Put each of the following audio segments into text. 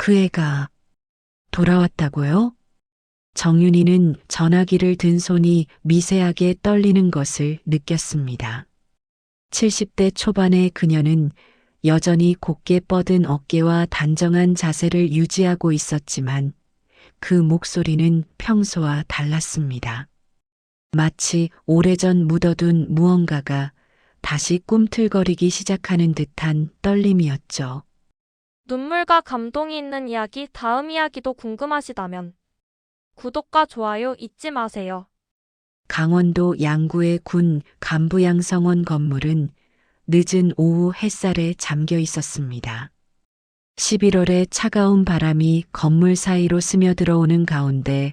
그 애가 돌아왔다고요? 정윤이는 전화기를 든 손이 미세하게 떨리는 것을 느꼈습니다. 70대 초반의 그녀는 여전히 곧게 뻗은 어깨와 단정한 자세를 유지하고 있었지만 그 목소리는 평소와 달랐습니다. 마치 오래전 묻어둔 무언가가 다시 꿈틀거리기 시작하는 듯한 떨림이었죠. 눈물과 감동이 있는 이야기, 다음 이야기도 궁금하시다면 구독과 좋아요 잊지 마세요. 강원도 양구의 군 간부양성원 건물은 늦은 오후 햇살에 잠겨 있었습니다. 11월의 차가운 바람이 건물 사이로 스며들어오는 가운데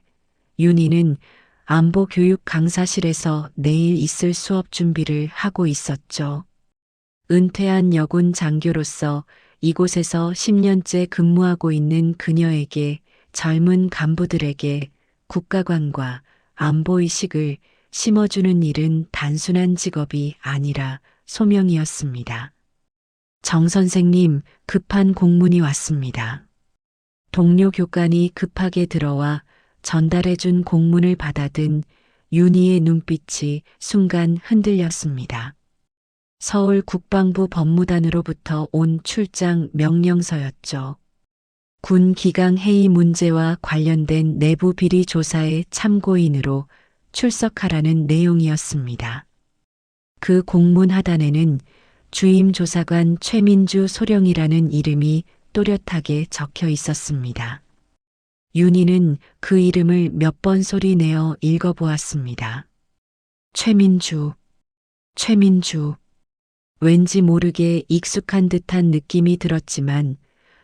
윤희는 안보교육 강사실에서 내일 있을 수업 준비를 하고 있었죠. 은퇴한 여군 장교로서 이곳에서 10년째 근무하고 있는 그녀에게 젊은 간부들에게 국가관과 안보의식을 심어주는 일은 단순한 직업이 아니라 소명이었습니다. 정 선생님, 급한 공문이 왔습니다. 동료 교관이 급하게 들어와 전달해준 공문을 받아든 윤희의 눈빛이 순간 흔들렸습니다. 서울 국방부 법무단으로부터 온 출장 명령서였죠. 군 기강 해이 문제와 관련된 내부 비리 조사의 참고인으로 출석하라는 내용이었습니다. 그 공문 하단에는 주임 조사관 최민주 소령이라는 이름이 또렷하게 적혀 있었습니다. 윤희는 그 이름을 몇 번 소리내어 읽어보았습니다. 최민주. 왠지 모르게 익숙한 듯한 느낌이 들었지만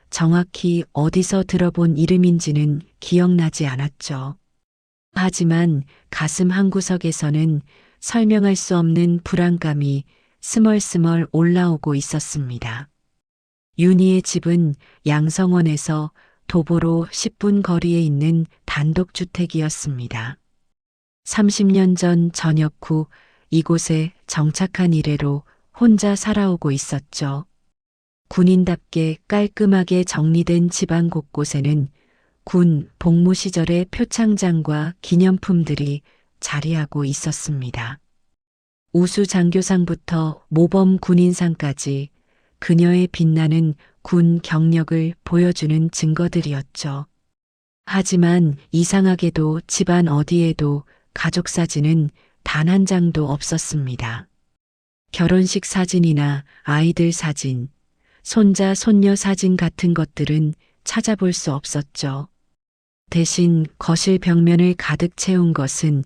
정확히 어디서 들어본 이름인지는 기억나지 않았죠. 하지만 가슴 한구석에서는 설명할 수 없는 불안감이 스멀스멀 올라오고 있었습니다. 윤희의 집은 양성원에서 도보로 10분 거리에 있는 단독주택이었습니다. 30년 전 전역 후 이곳에 정착한 이래로 혼자 살아오고 있었죠. 군인답게 깔끔하게 정리된 집안 곳곳에는 군 복무 시절의 표창장과 기념품들이 자리하고 있었습니다. 우수 장교상부터 모범 군인상까지 그녀의 빛나는 군 경력을 보여주는 증거들이었죠. 하지만 이상하게도 집안 어디에도 가족 사진은 단 한 장도 없었습니다. 결혼식 사진이나 아이들 사진, 손자, 손녀 사진 같은 것들은 찾아볼 수 없었죠. 대신 거실 벽면을 가득 채운 것은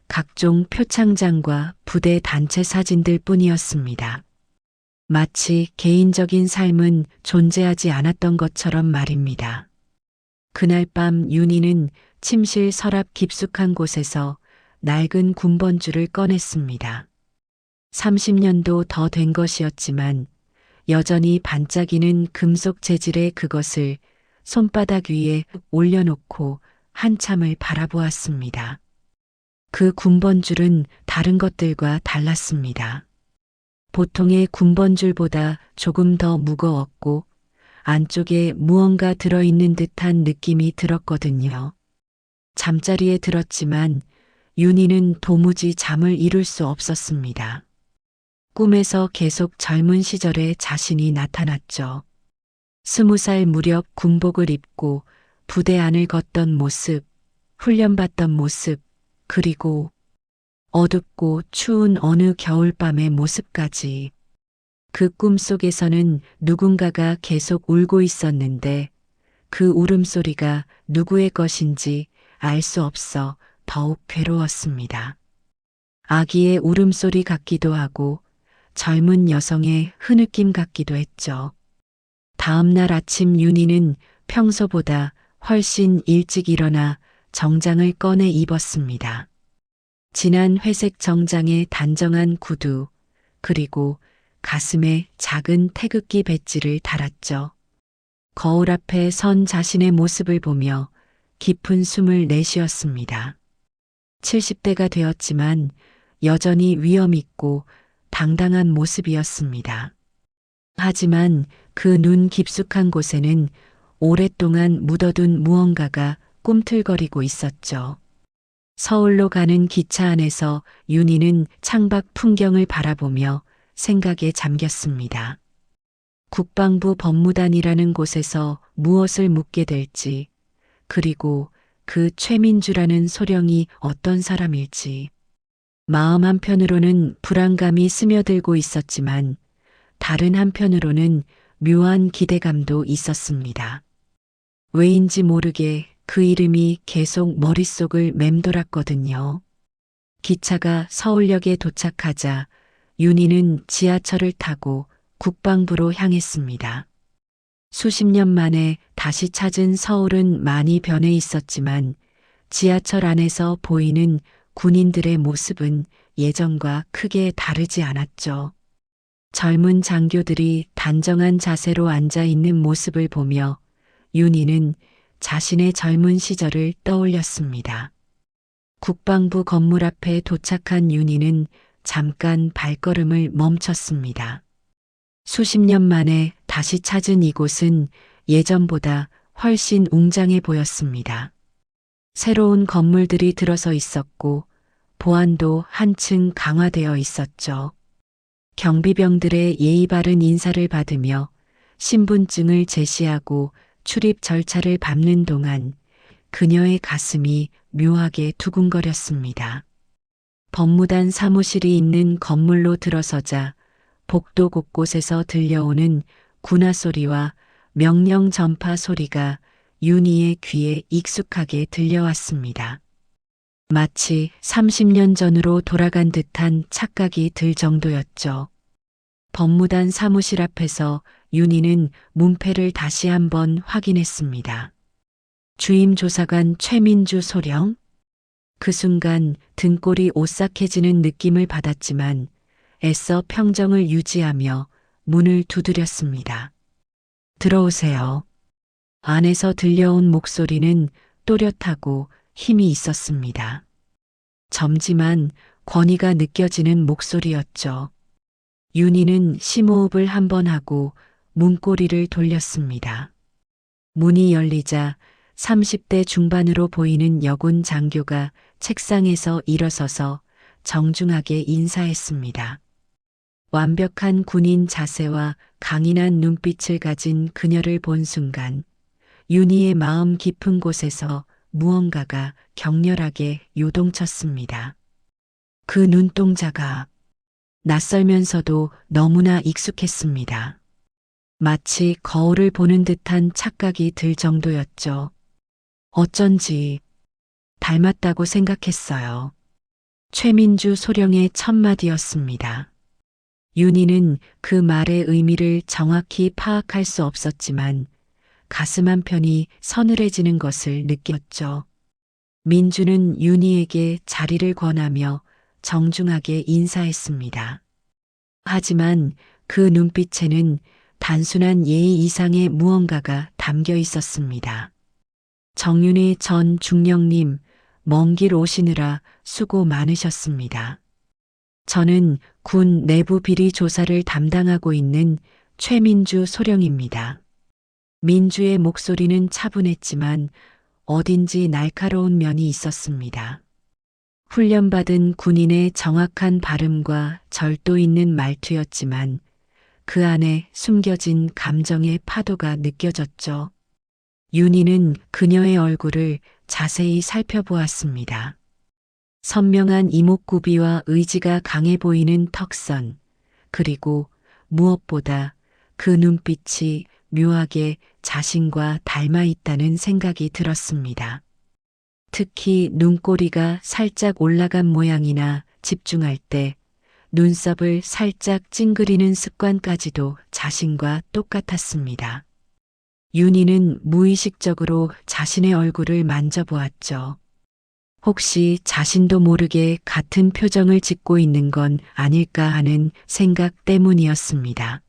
각종 표창장과 부대 단체 사진들 뿐이었습니다. 마치 개인적인 삶은 존재하지 않았던 것처럼 말입니다. 그날 밤 윤희는 침실 서랍 깊숙한 곳에서 낡은 군번줄을 꺼냈습니다. 30년도 더 된 것이었지만 여전히 반짝이는 금속 재질의 그것을 손바닥 위에 올려놓고 한참을 바라보았습니다. 그 군번줄은 다른 것들과 달랐습니다. 보통의 군번줄보다 조금 더 무거웠고 안쪽에 무언가 들어있는 듯한 느낌이 들었거든요. 잠자리에 들었지만 윤희는 도무지 잠을 이룰 수 없었습니다. 꿈에서 계속 젊은 시절의 자신이 나타났죠. 20살 무렵 군복을 입고 부대 안을 걷던 모습, 훈련받던 모습, 그리고 어둡고 추운 어느 겨울밤의 모습까지. 그 꿈속에서는 누군가가 계속 울고 있었는데 그 울음소리가 누구의 것인지 알 수 없어 더욱 괴로웠습니다. 아기의 울음소리 같기도 하고 젊은 여성의 흐느낌 같기도 했죠. 다음 날 아침 윤희는 평소보다 훨씬 일찍 일어나 정장을 꺼내 입었습니다. 진한 회색 정장에 단정한 구두, 그리고 가슴에 작은 태극기 배지를 달았죠. 거울 앞에 선 자신의 모습을 보며 깊은 숨을 내쉬었습니다. 70대가 되었지만 여전히 위엄 있고 당당한 모습이었습니다. 하지만 그 눈 깊숙한 곳에는 오랫동안 묻어둔 무언가가 꿈틀거리고 있었죠. 서울로 가는 기차 안에서 윤희는 창밖 풍경을 바라보며 생각에 잠겼습니다. 국방부 법무단이라는 곳에서 무엇을 묻게 될지, 그리고 그 최민주라는 소령이 어떤 사람일지. 마음 한편으로는 불안감이 스며들고 있었지만 다른 한편으로는 묘한 기대감도 있었습니다. 왜인지 모르게 그 이름이 계속 머릿속을 맴돌았거든요. 기차가 서울역에 도착하자 윤희는 지하철을 타고 국방부로 향했습니다. 수십 년 만에 다시 찾은 서울은 많이 변해 있었지만 지하철 안에서 보이는 군인들의 모습은 예전과 크게 다르지 않았죠. 젊은 장교들이 단정한 자세로 앉아 있는 모습을 보며 윤희는 자신의 젊은 시절을 떠올렸습니다. 국방부 건물 앞에 도착한 윤희는 잠깐 발걸음을 멈췄습니다. 수십 년 만에 다시 찾은 이곳은 예전보다 훨씬 웅장해 보였습니다. 새로운 건물들이 들어서 있었고 보안도 한층 강화되어 있었죠. 경비병들의 예의 바른 인사를 받으며 신분증을 제시하고 출입 절차를 밟는 동안 그녀의 가슴이 묘하게 두근거렸습니다. 법무단 사무실이 있는 건물로 들어서자 복도 곳곳에서 들려오는 군화 소리와 명령 전파 소리가 윤희의 귀에 익숙하게 들려왔습니다. 마치 30년 전으로 돌아간 듯한 착각이 들 정도였죠. 법무단 사무실 앞에서 윤희는 문패를 다시 한번 확인했습니다. 주임 조사관 최민주 소령? 그 순간 등골이 오싹해지는 느낌을 받았지만 애써 평정을 유지하며 문을 두드렸습니다. 들어오세요. 안에서 들려온 목소리는 또렷하고 힘이 있었습니다. 젊지만 권위가 느껴지는 목소리였죠. 윤희는 심호흡을 한번 하고 문고리를 돌렸습니다. 문이 열리자 30대 중반으로 보이는 여군 장교가 책상에서 일어서서 정중하게 인사했습니다. 완벽한 군인 자세와 강인한 눈빛을 가진 그녀를 본 순간 윤희의 마음 깊은 곳에서 무언가가 격렬하게 요동쳤습니다. 그 눈동자가 낯설면서도 너무나 익숙했습니다. 마치 거울을 보는 듯한 착각이 들 정도였죠. 어쩐지 닮았다고 생각했어요. 최민주 소령의 첫마디였습니다. 윤희는 그 말의 의미를 정확히 파악할 수 없었지만 가슴 한편이 서늘해지는 것을 느꼈죠. 민주는 윤희에게 자리를 권하며 정중하게 인사했습니다. 하지만 그 눈빛에는 단순한 예의 이상의 무언가가 담겨 있었습니다. 정윤희 전 중령님, 먼 길 오시느라 수고 많으셨습니다. 저는 군 내부 비리 조사를 담당하고 있는 최민주 소령입니다. 민주의 목소리는 차분했지만 어딘지 날카로운 면이 있었습니다. 훈련받은 군인의 정확한 발음과 절도 있는 말투였지만 그 안에 숨겨진 감정의 파도가 느껴졌죠. 윤희는 그녀의 얼굴을 자세히 살펴보았습니다. 선명한 이목구비와 의지가 강해 보이는 턱선, 그리고 무엇보다 그 눈빛이 묘하게 자신과 닮아 있다는 생각이 들었습니다. 특히 눈꼬리가 살짝 올라간 모양이나 집중할 때 눈썹을 살짝 찡그리는 습관까지도 자신과 똑같았습니다. 윤희는 무의식적으로 자신의 얼굴을 만져보았죠. 혹시 자신도 모르게 같은 표정을 짓고 있는 건 아닐까 하는 생각 때문이었습니다.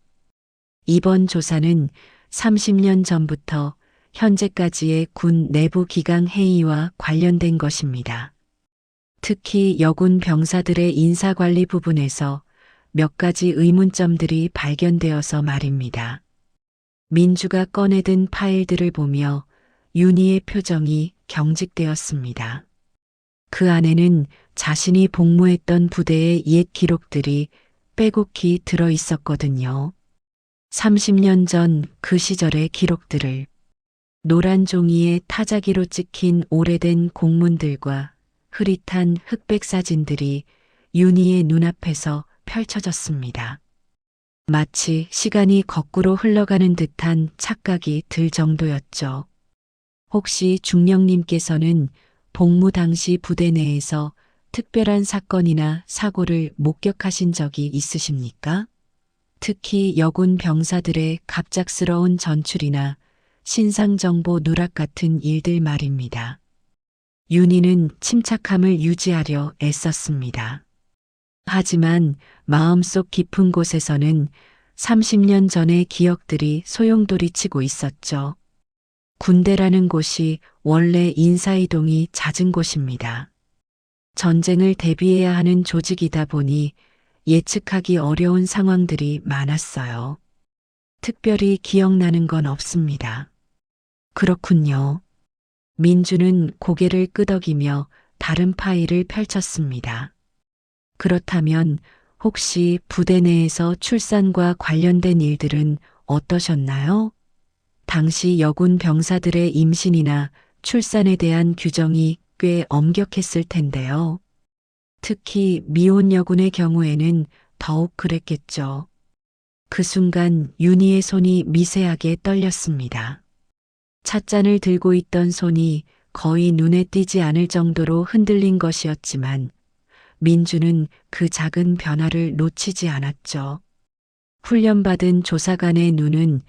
이번 조사는 30년 전부터 현재까지의 군 내부 기강 회의와 관련된 것입니다. 특히 여군 병사들의 인사관리 부분에서 몇 가지 의문점들이 발견되어서 말입니다. 민주가 꺼내든 파일들을 보며 윤희의 표정이 경직되었습니다. 그 안에는 자신이 복무했던 부대의 옛 기록들이 빼곡히 들어 있었거든요. 30년 전 그 시절의 기록들을 노란 종이에 타자기로 찍힌 오래된 공문들과 흐릿한 흑백 사진들이 윤희의 눈앞에서 펼쳐졌습니다. 마치 시간이 거꾸로 흘러가는 듯한 착각이 들 정도였죠. 혹시 중령님께서는 복무 당시 부대 내에서 특별한 사건이나 사고를 목격하신 적이 있으십니까? 특히 여군 병사들의 갑작스러운 전출이나 신상정보 누락 같은 일들 말입니다. 윤희는 침착함을 유지하려 애썼습니다. 하지만 마음속 깊은 곳에서는 30년 전의 기억들이 소용돌이치고 있었죠. 군대라는 곳이 원래 인사이동이 잦은 곳입니다. 전쟁을 대비해야 하는 조직이다 보니 예측하기 어려운 상황들이 많았어요. 특별히 기억나는 건 없습니다. 그렇군요. 민주는 고개를 끄덕이며 다른 파일을 펼쳤습니다. 그렇다면 혹시 부대 내에서 출산과 관련된 일들은 어떠셨나요? 당시 여군 병사들의 임신이나 출산에 대한 규정이 꽤 엄격했을 텐데요. 특히 미혼 여군의 경우에는 더욱 그랬겠죠. 그 순간 윤희의 손이 미세하게 떨렸습니다. 찻잔을 들고 있던 손이 거의 눈에 띄지 않을 정도로 흔들린 것이었지만 민주는 그 작은 변화를 놓치지 않았죠. 훈련받은 조사관의 눈은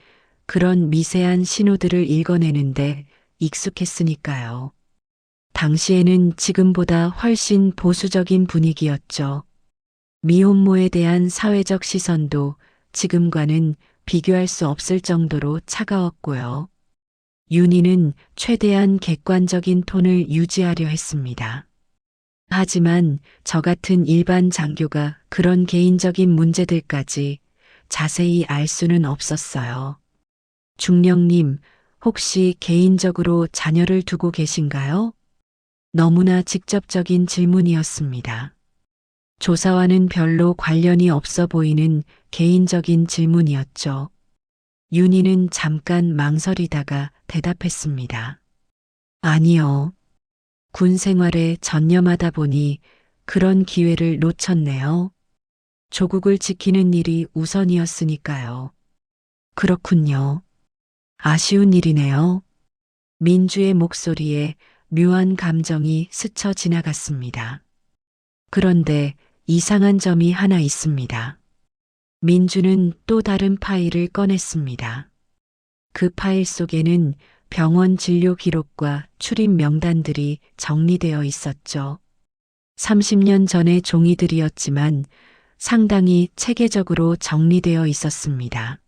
그런 미세한 신호들을 읽어내는데 익숙했으니까요. 당시에는 지금보다 훨씬 보수적인 분위기였죠. 미혼모에 대한 사회적 시선도 지금과는 비교할 수 없을 정도로 차가웠고요. 윤희는 최대한 객관적인 톤을 유지하려 했습니다. 하지만 저 같은 일반 장교가 그런 개인적인 문제들까지 자세히 알 수는 없었어요. 중령님, 혹시 개인적으로 자녀를 두고 계신가요? 너무나 직접적인 질문이었습니다. 조사와는 별로 관련이 없어 보이는 개인적인 질문이었죠. 윤희는 잠깐 망설이다가 대답했습니다. 아니요. 군 생활에 전념하다 보니 그런 기회를 놓쳤네요. 조국을 지키는 일이 우선이었으니까요. 그렇군요. 아쉬운 일이네요. 민주의 목소리에 묘한 감정이 스쳐 지나갔습니다. 그런데 이상한 점이 하나 있습니다. 민주는 또 다른 파일을 꺼냈습니다. 그 파일 속에는 병원 진료 기록과 출입 명단들이 정리되어 있었죠. 30년 전의 종이들이었지만 상당히 체계적으로 정리되어 있었습니다.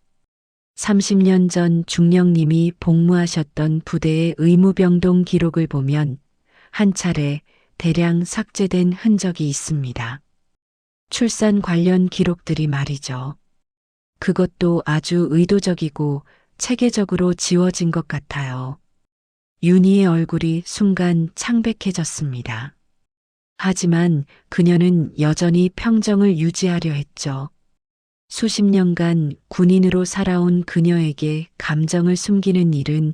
30년 전 중령님이 복무하셨던 부대의 의무병동 기록을 보면 한 차례 대량 삭제된 흔적이 있습니다. 출산 관련 기록들이 말이죠. 그것도 아주 의도적이고 체계적으로 지워진 것 같아요. 윤희의 얼굴이 순간 창백해졌습니다. 하지만 그녀는 여전히 평정을 유지하려 했죠. 수십 년간 군인으로 살아온 그녀에게 감정을 숨기는 일은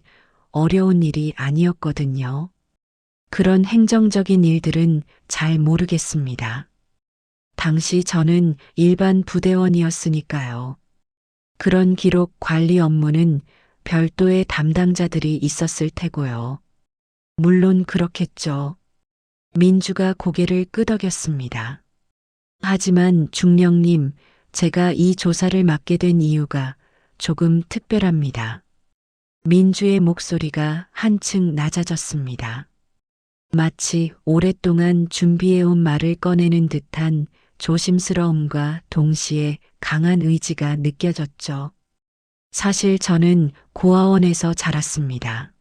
어려운 일이 아니었거든요. 그런 행정적인 일들은 잘 모르겠습니다. 당시 저는 일반 부대원이었으니까요. 그런 기록 관리 업무는 별도의 담당자들이 있었을 테고요. 물론 그렇겠죠. 민주가 고개를 끄덕였습니다. 하지만 중령님, 제가 이 조사를 맡게 된 이유가 조금 특별합니다. 민주의 목소리가 한층 낮아졌습니다. 마치 오랫동안 준비해온 말을 꺼내는 듯한 조심스러움과 동시에 강한 의지가 느껴졌죠. 사실 저는 고아원에서 자랐습니다.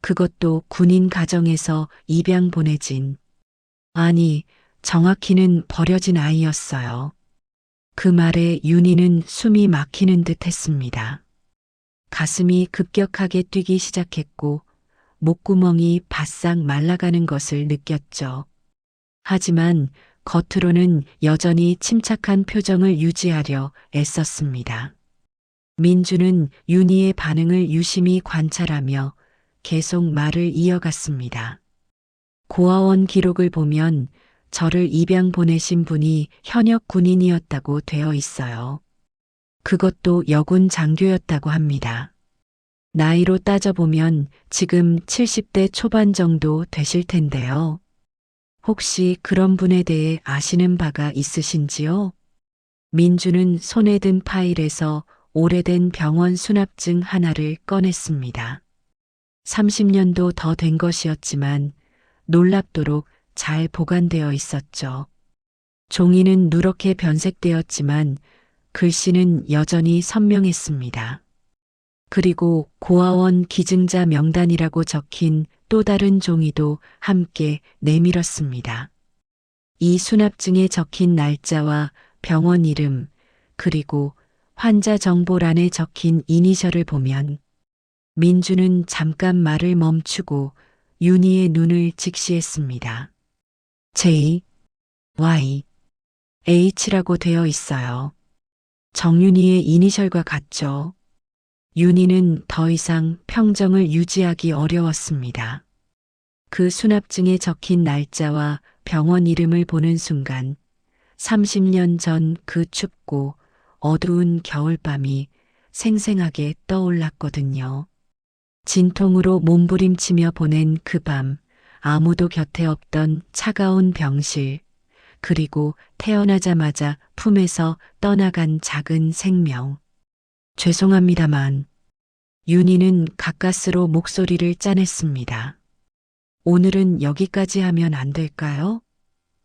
그것도 군인 가정에서 입양 보내진, 아니, 정확히는 버려진 아이였어요. 그 말에 윤희는 숨이 막히는 듯 했습니다. 가슴이 급격하게 뛰기 시작했고 목구멍이 바싹 말라가는 것을 느꼈죠. 하지만 겉으로는 여전히 침착한 표정을 유지하려 애썼습니다. 민주는 윤희의 반응을 유심히 관찰하며 계속 말을 이어갔습니다. 고아원 기록을 보면 저를 입양 보내신 분이 현역 군인이었다고 되어 있어요. 그것도 여군 장교였다고 합니다. 나이로 따져보면 지금 70대 초반 정도 되실 텐데요. 혹시 그런 분에 대해 아시는 바가 있으신지요? 민주는 손에 든 파일에서 오래된 병원 수납증 하나를 꺼냈습니다. 30년도 더 된 것이었지만 놀랍도록 잘 보관되어 있었죠. 종이는 누렇게 변색되었지만 글씨는 여전히 선명했습니다. 그리고 고아원 기증자 명단이라고 적힌 또 다른 종이도 함께 내밀었습니다. 이 수납증에 적힌 날짜와 병원 이름, 그리고 환자 정보란에 적힌 이니셜을 보면 민주는 잠깐 말을 멈추고 윤희의 눈을 직시했습니다. J, Y, H라고 되어 있어요. 정윤희의 이니셜과 같죠. 윤희는 더 이상 평정을 유지하기 어려웠습니다. 그 수납증에 적힌 날짜와 병원 이름을 보는 순간 30년 전 그 춥고 어두운 겨울밤이 생생하게 떠올랐거든요. 진통으로 몸부림치며 보낸 그 밤, 아무도 곁에 없던 차가운 병실, 그리고 태어나자마자 품에서 떠나간 작은 생명. 죄송합니다만, 윤희는 가까스로 목소리를 짜냈습니다. 오늘은 여기까지 하면 안 될까요?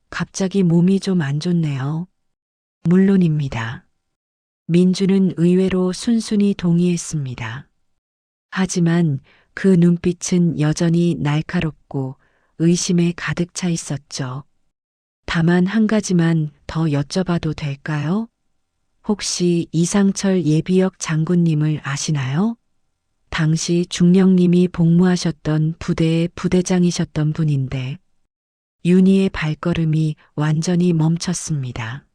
갑자기 몸이 좀 안 좋네요. 물론입니다. 민주는 의외로 순순히 동의했습니다. 하지만 그 눈빛은 여전히 날카롭고 의심에 가득 차 있었죠. 다만 한 가지만 더 여쭤봐도 될까요? 혹시 이상철 예비역 장군님을 아시나요? 당시 중령님이 복무하셨던 부대의 부대장이셨던 분인데 윤희의 발걸음이 완전히 멈췄습니다.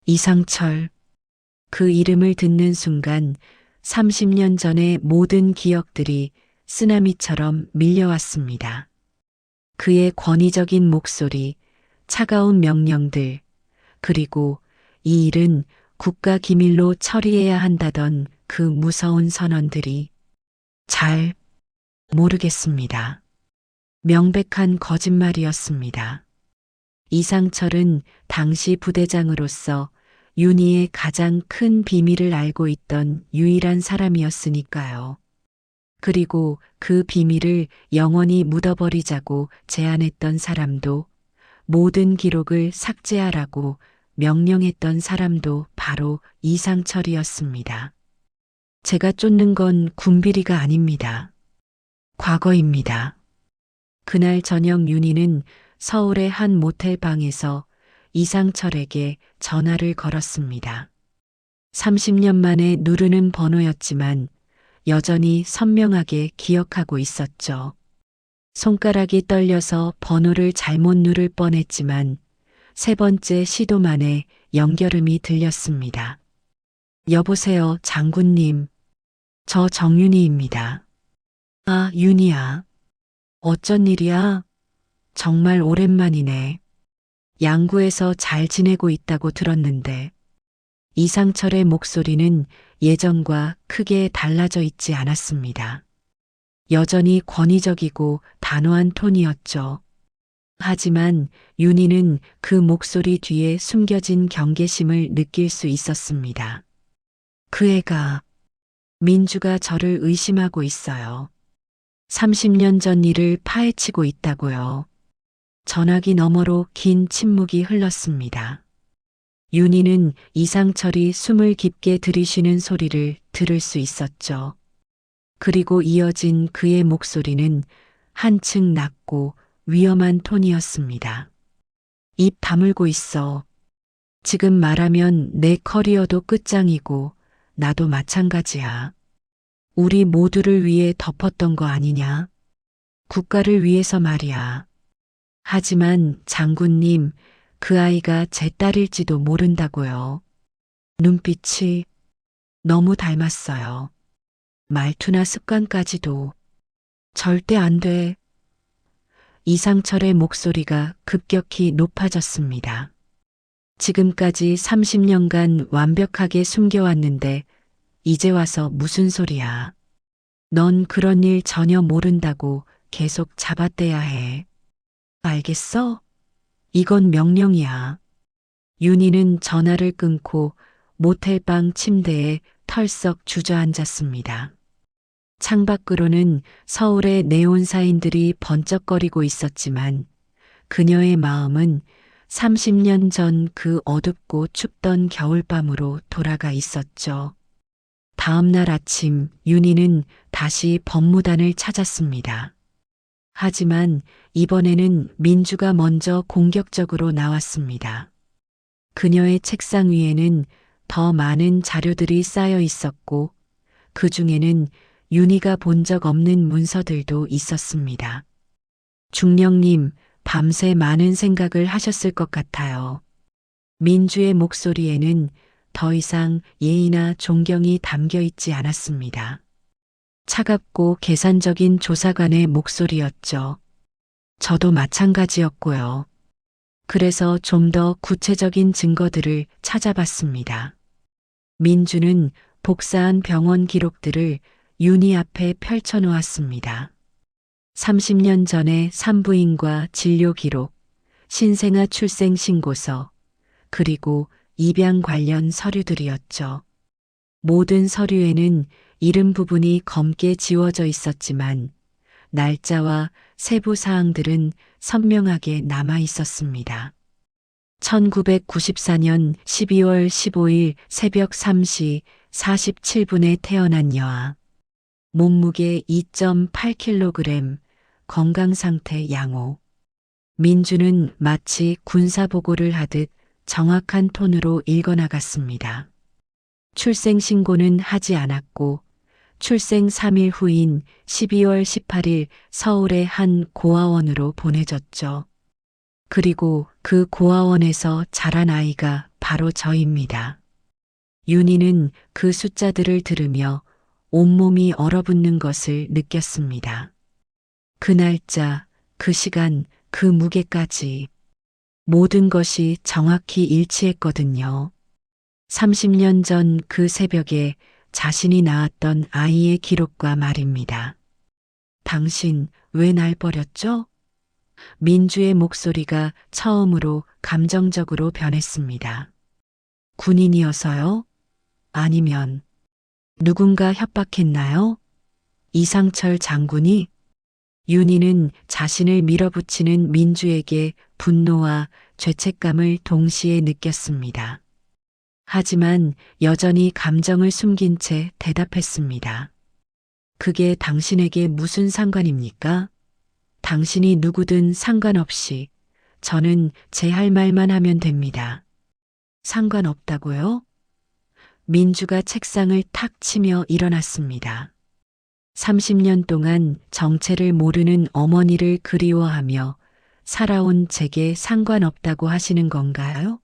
이상철. 그 이름을 듣는 순간 30년 전의 모든 기억들이 쓰나미처럼 밀려왔습니다. 그의 권위적인 목소리, 차가운 명령들, 그리고 이 일은 국가 기밀로 처리해야 한다던 그 무서운 선언들이 잘 모르겠습니다. 명백한 거짓말이었습니다. 이상철은 당시 부대장으로서 윤희의 가장 큰 비밀을 알고 있던 유일한 사람이었으니까요. 그리고 그 비밀을 영원히 묻어버리자고 제안했던 사람도, 모든 기록을 삭제하라고 명령했던 사람도 바로 이상철이었습니다. 제가 쫓는 건 군비리가 아닙니다. 과거입니다. 그날 저녁 윤희는 서울의 한 모텔 방에서 이상철에게 전화를 걸었습니다. 30년 만에 누르는 번호였지만 여전히 선명하게 기억하고 있었죠. 손가락이 떨려서 번호를 잘못 누를 뻔했지만 세 번째 시도 만에 연결음이 들렸습니다. 여보세요, 장군님. 저 정윤희입니다. 아, 윤희야. 어쩐 일이야? 정말 오랜만이네. 양구에서 잘 지내고 있다고 들었는데. 이상철의 목소리는 예전과 크게 달라져 있지 않았습니다. 여전히 권위적이고 단호한 톤이었죠. 하지만 윤희는 그 목소리 뒤에 숨겨진 경계심을 느낄 수 있었습니다. 그 애가, 민주가 저를 의심하고 있어요. 30년 전 일을 파헤치고 있다고요. 전화기 너머로 긴 침묵이 흘렀습니다. 윤희는 이상철이 숨을 깊게 들이쉬는 소리를 들을 수 있었죠. 그리고 이어진 그의 목소리는 한층 낮고 위험한 톤이었습니다. 입 다물고 있어. 지금 말하면 내 커리어도 끝장이고 나도 마찬가지야. 우리 모두를 위해 덮었던 거 아니냐? 국가를 위해서 말이야. 하지만 장군님, 그 아이가 제 딸일지도 모른다고요. 눈빛이 너무 닮았어요. 말투나 습관까지도. 절대 안 돼. 이상철의 목소리가 급격히 높아졌습니다. 지금까지 30년간 완벽하게 숨겨왔는데 이제 와서 무슨 소리야. 넌 그런 일 전혀 모른다고 계속 잡아떼야 해. 알겠어? 이건 명령이야. 윤희는 전화를 끊고 모텔방 침대에 털썩 주저앉았습니다. 창밖으로는 서울의 네온사인들이 번쩍거리고 있었지만 그녀의 마음은 30년 전 그 어둡고 춥던 겨울밤으로 돌아가 있었죠. 다음 날 아침 윤희는 다시 법무단을 찾았습니다. 하지만 이번에는 민주가 먼저 공격적으로 나왔습니다. 그녀의 책상 위에는 더 많은 자료들이 쌓여 있었고 그 중에는 윤희가 본 적 없는 문서들도 있었습니다. 중령님, 밤새 많은 생각을 하셨을 것 같아요. 민주의 목소리에는 더 이상 예의나 존경이 담겨 있지 않았습니다. 차갑고 계산적인 조사관의 목소리였죠. 저도 마찬가지였고요. 그래서 좀 더 구체적인 증거들을 찾아봤습니다. 민주는 복사한 병원 기록들을 윤희 앞에 펼쳐놓았습니다. 30년 전의 산부인과 진료 기록, 신생아 출생 신고서, 그리고 입양 관련 서류들이었죠. 모든 서류에는 이름 부분이 검게 지워져 있었지만 날짜와 세부 사항들은 선명하게 남아 있었습니다. 1994년 12월 15일 새벽 3시 47분에 태어난 여아. 몸무게 2.8kg, 건강 상태 양호. 민주는 마치 군사보고를 하듯 정확한 톤으로 읽어나갔습니다. 출생 신고는 하지 않았고 출생 3일 후인 12월 18일 서울의 한 고아원으로 보내졌죠. 그리고 그 고아원에서 자란 아이가 바로 저입니다. 윤희는 그 숫자들을 들으며 온몸이 얼어붙는 것을 느꼈습니다. 그 날짜, 그 시간, 그 무게까지 모든 것이 정확히 일치했거든요. 30년 전 그 새벽에 자신이 낳았던 아이의 기록과 말입니다. 당신 왜 날 버렸죠? 민주의 목소리가 처음으로 감정적으로 변했습니다. 군인이어서요? 아니면 누군가 협박했나요? 이상철 장군이? 윤희는 자신을 밀어붙이는 민주에게 분노와 죄책감을 동시에 느꼈습니다. 하지만 여전히 감정을 숨긴 채 대답했습니다. 그게 당신에게 무슨 상관입니까? 당신이 누구든 상관없이 저는 제 할 말만 하면 됩니다. 상관없다고요? 민주가 책상을 탁 치며 일어났습니다. 30년 동안 정체를 모르는 어머니를 그리워하며 살아온 제게 상관없다고 하시는 건가요?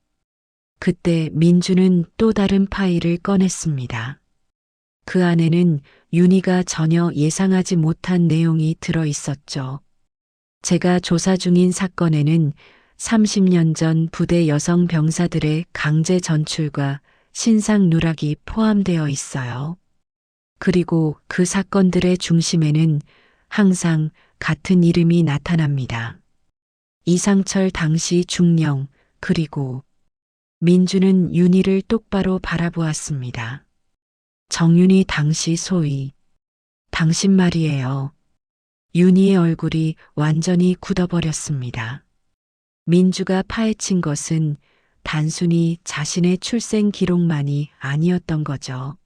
그때 민주는 또 다른 파일을 꺼냈습니다. 그 안에는 윤희가 전혀 예상하지 못한 내용이 들어 있었죠. 제가 조사 중인 사건에는 30년 전 부대 여성 병사들의 강제 전출과 신상 누락이 포함되어 있어요. 그리고 그 사건들의 중심에는 항상 같은 이름이 나타납니다. 이상철 당시 중령, 그리고 민주는 윤희를 똑바로 바라보았습니다. 정윤희 당시 소위. 당신 말이에요. 윤희의 얼굴이 완전히 굳어버렸습니다. 민주가 파헤친 것은 단순히 자신의 출생 기록만이 아니었던 거죠.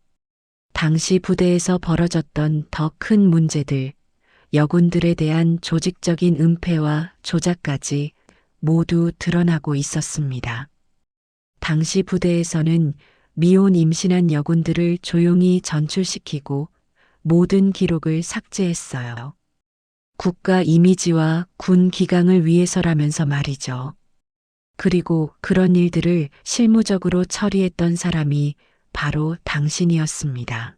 당시 부대에서 벌어졌던 더 큰 문제들, 여군들에 대한 조직적인 은폐와 조작까지 모두 드러나고 있었습니다. 당시 부대에서는 미혼 임신한 여군들을 조용히 전출시키고 모든 기록을 삭제했어요. 국가 이미지와 군 기강을 위해서라면서 말이죠. 그리고 그런 일들을 실무적으로 처리했던 사람이 바로 당신이었습니다.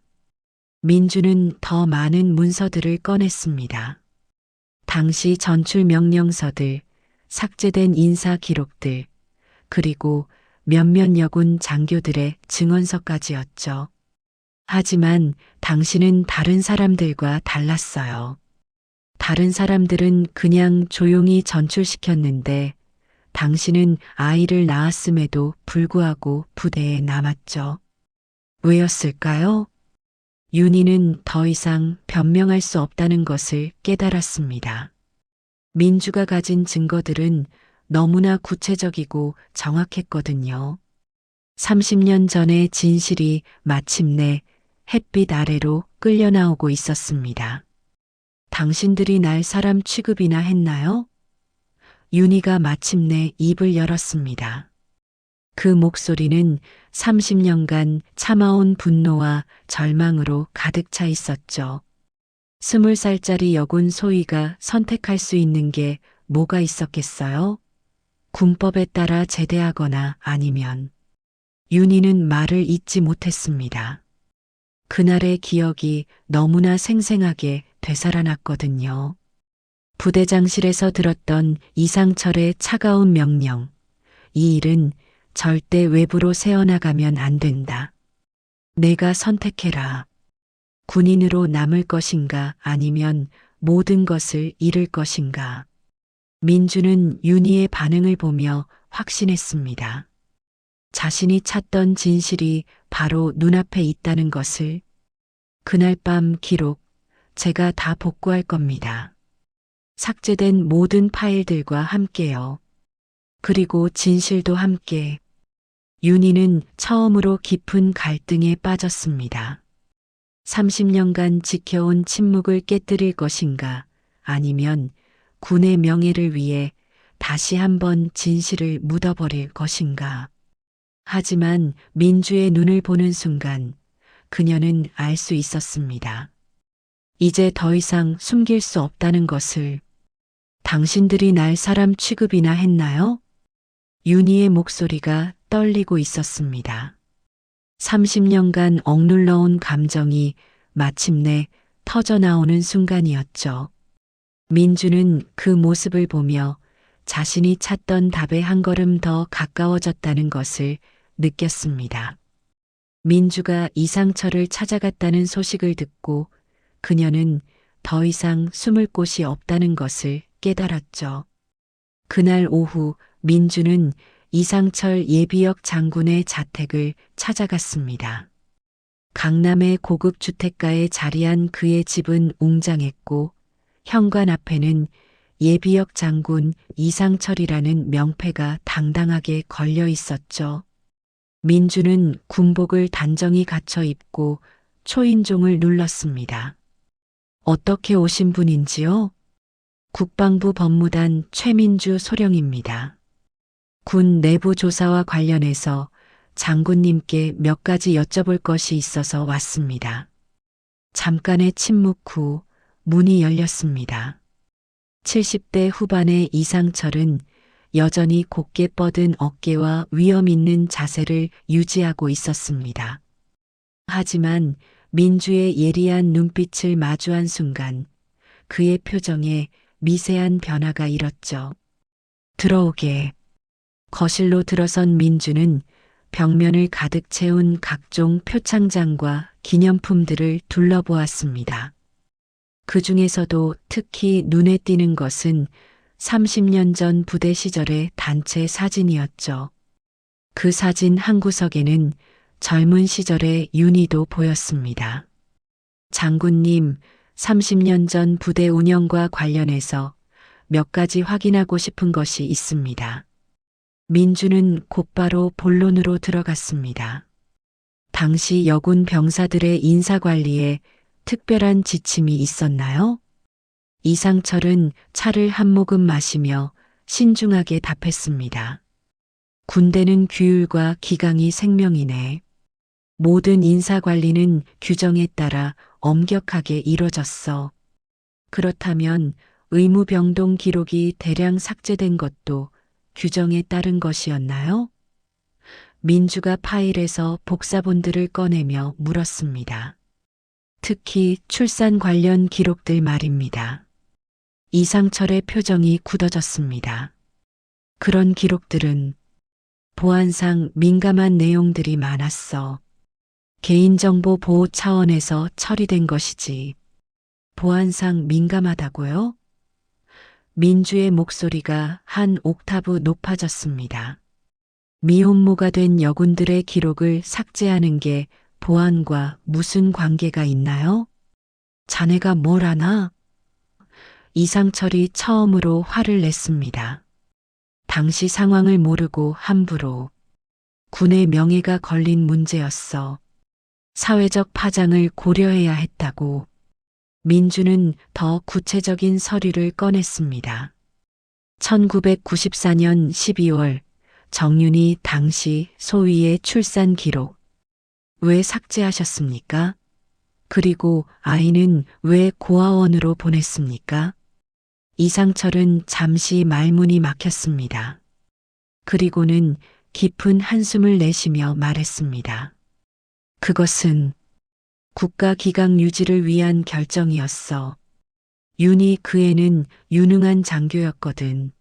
민주는 더 많은 문서들을 꺼냈습니다. 당시 전출 명령서들, 삭제된 인사 기록들, 그리고 몇몇 여군 장교들의 증언서까지였죠. 하지만 당신은 다른 사람들과 달랐어요. 다른 사람들은 그냥 조용히 전출시켰는데 당신은 아이를 낳았음에도 불구하고 부대에 남았죠. 왜였을까요? 윤희는 더 이상 변명할 수 없다는 것을 깨달았습니다. 민주가 가진 증거들은 너무나 구체적이고 정확했거든요. 30년 전의 진실이 마침내 햇빛 아래로 끌려 나오고 있었습니다. 당신들이 날 사람 취급이나 했나요? 윤희가 마침내 입을 열었습니다. 그 목소리는 30년간 참아온 분노와 절망으로 가득 차 있었죠. 20살짜리 여군 소희가 선택할 수 있는 게 뭐가 있었겠어요? 군법에 따라 제대하거나 아니면. 윤희는 말을 잇지 못했습니다. 그날의 기억이 너무나 생생하게 되살아났거든요. 부대장실에서 들었던 이상철의 차가운 명령. 이 일은 절대 외부로 새어나가면 안 된다. 내가 선택해라. 군인으로 남을 것인가 아니면 모든 것을 잃을 것인가. 민주는 윤희의 반응을 보며 확신했습니다. 자신이 찾던 진실이 바로 눈앞에 있다는 것을. 그날 밤 기록, 제가 다 복구할 겁니다. 삭제된 모든 파일들과 함께요. 그리고 진실도 함께. 윤희는 처음으로 깊은 갈등에 빠졌습니다. 30년간 지켜온 침묵을 깨뜨릴 것인가 아니면 군의 명예를 위해 다시 한번 진실을 묻어버릴 것인가. 하지만 민주의 눈을 보는 순간 그녀는 알 수 있었습니다. 이제 더 이상 숨길 수 없다는 것을. 당신들이 날 사람 취급이나 했나요? 윤희의 목소리가 떨리고 있었습니다. 30년간 억눌러온 감정이 마침내 터져나오는 순간이었죠. 민주는 그 모습을 보며 자신이 찾던 답에 한 걸음 더 가까워졌다는 것을 느꼈습니다. 민주가 이상철을 찾아갔다는 소식을 듣고 그녀는 더 이상 숨을 곳이 없다는 것을 깨달았죠. 그날 오후 민주는 이상철 예비역 장군의 자택을 찾아갔습니다. 강남의 고급 주택가에 자리한 그의 집은 웅장했고 현관 앞에는 예비역 장군 이상철이라는 명패가 당당하게 걸려 있었죠. 민주는 군복을 단정히 갖춰 입고 초인종을 눌렀습니다. 어떻게 오신 분인지요? 국방부 법무단 최민주 소령입니다. 군 내부 조사와 관련해서 장군님께 몇 가지 여쭤볼 것이 있어서 왔습니다. 잠깐의 침묵 후 문이 열렸습니다. 70대 후반의 이상철은 여전히 곧게 뻗은 어깨와 위험 있는 자세를 유지하고 있었습니다. 하지만 민주의 예리한 눈빛을 마주한 순간 그의 표정에 미세한 변화가 일었죠. 들어오게. 거실로 들어선 민주는 벽면을 가득 채운 각종 표창장과 기념품들을 둘러보았습니다. 그 중에서도 특히 눈에 띄는 것은 30년 전 부대 시절의 단체 사진이었죠. 그 사진 한 구석에는 젊은 시절의 윤희도 보였습니다. 장군님, 30년 전 부대 운영과 관련해서 몇 가지 확인하고 싶은 것이 있습니다. 민주는 곧바로 본론으로 들어갔습니다. 당시 여군 병사들의 인사관리에 특별한 지침이 있었나요? 이상철은 차를 한 모금 마시며 신중하게 답했습니다. 군대는 규율과 기강이 생명이네. 모든 인사관리는 규정에 따라 엄격하게 이뤄졌어. 그렇다면 의무병동 기록이 대량 삭제된 것도 규정에 따른 것이었나요? 민주가 파일에서 복사본들을 꺼내며 물었습니다. 특히 출산 관련 기록들 말입니다. 이상철의 표정이 굳어졌습니다. 그런 기록들은 보안상 민감한 내용들이 많았어. 개인정보 보호 차원에서 처리된 것이지. 보안상 민감하다고요? 민주의 목소리가 한 옥타브 높아졌습니다. 미혼모가 된 여군들의 기록을 삭제하는 게 보안과 무슨 관계가 있나요? 자네가 뭘 아나? 이상철이 처음으로 화를 냈습니다. 당시 상황을 모르고 함부로. 군의 명예가 걸린 문제였어. 사회적 파장을 고려해야 했다고. 민주는 더 구체적인 서류를 꺼냈습니다. 1994년 12월 정윤이 당시 소위의 출산 기록. 왜 삭제하셨습니까? 그리고 아이는 왜 고아원으로 보냈습니까? 이상철은 잠시 말문이 막혔습니다. 그리고는 깊은 한숨을 내쉬며 말했습니다. 그것은 국가기강 유지를 위한 결정이었어. 윤희 그 애는 유능한 장교였거든.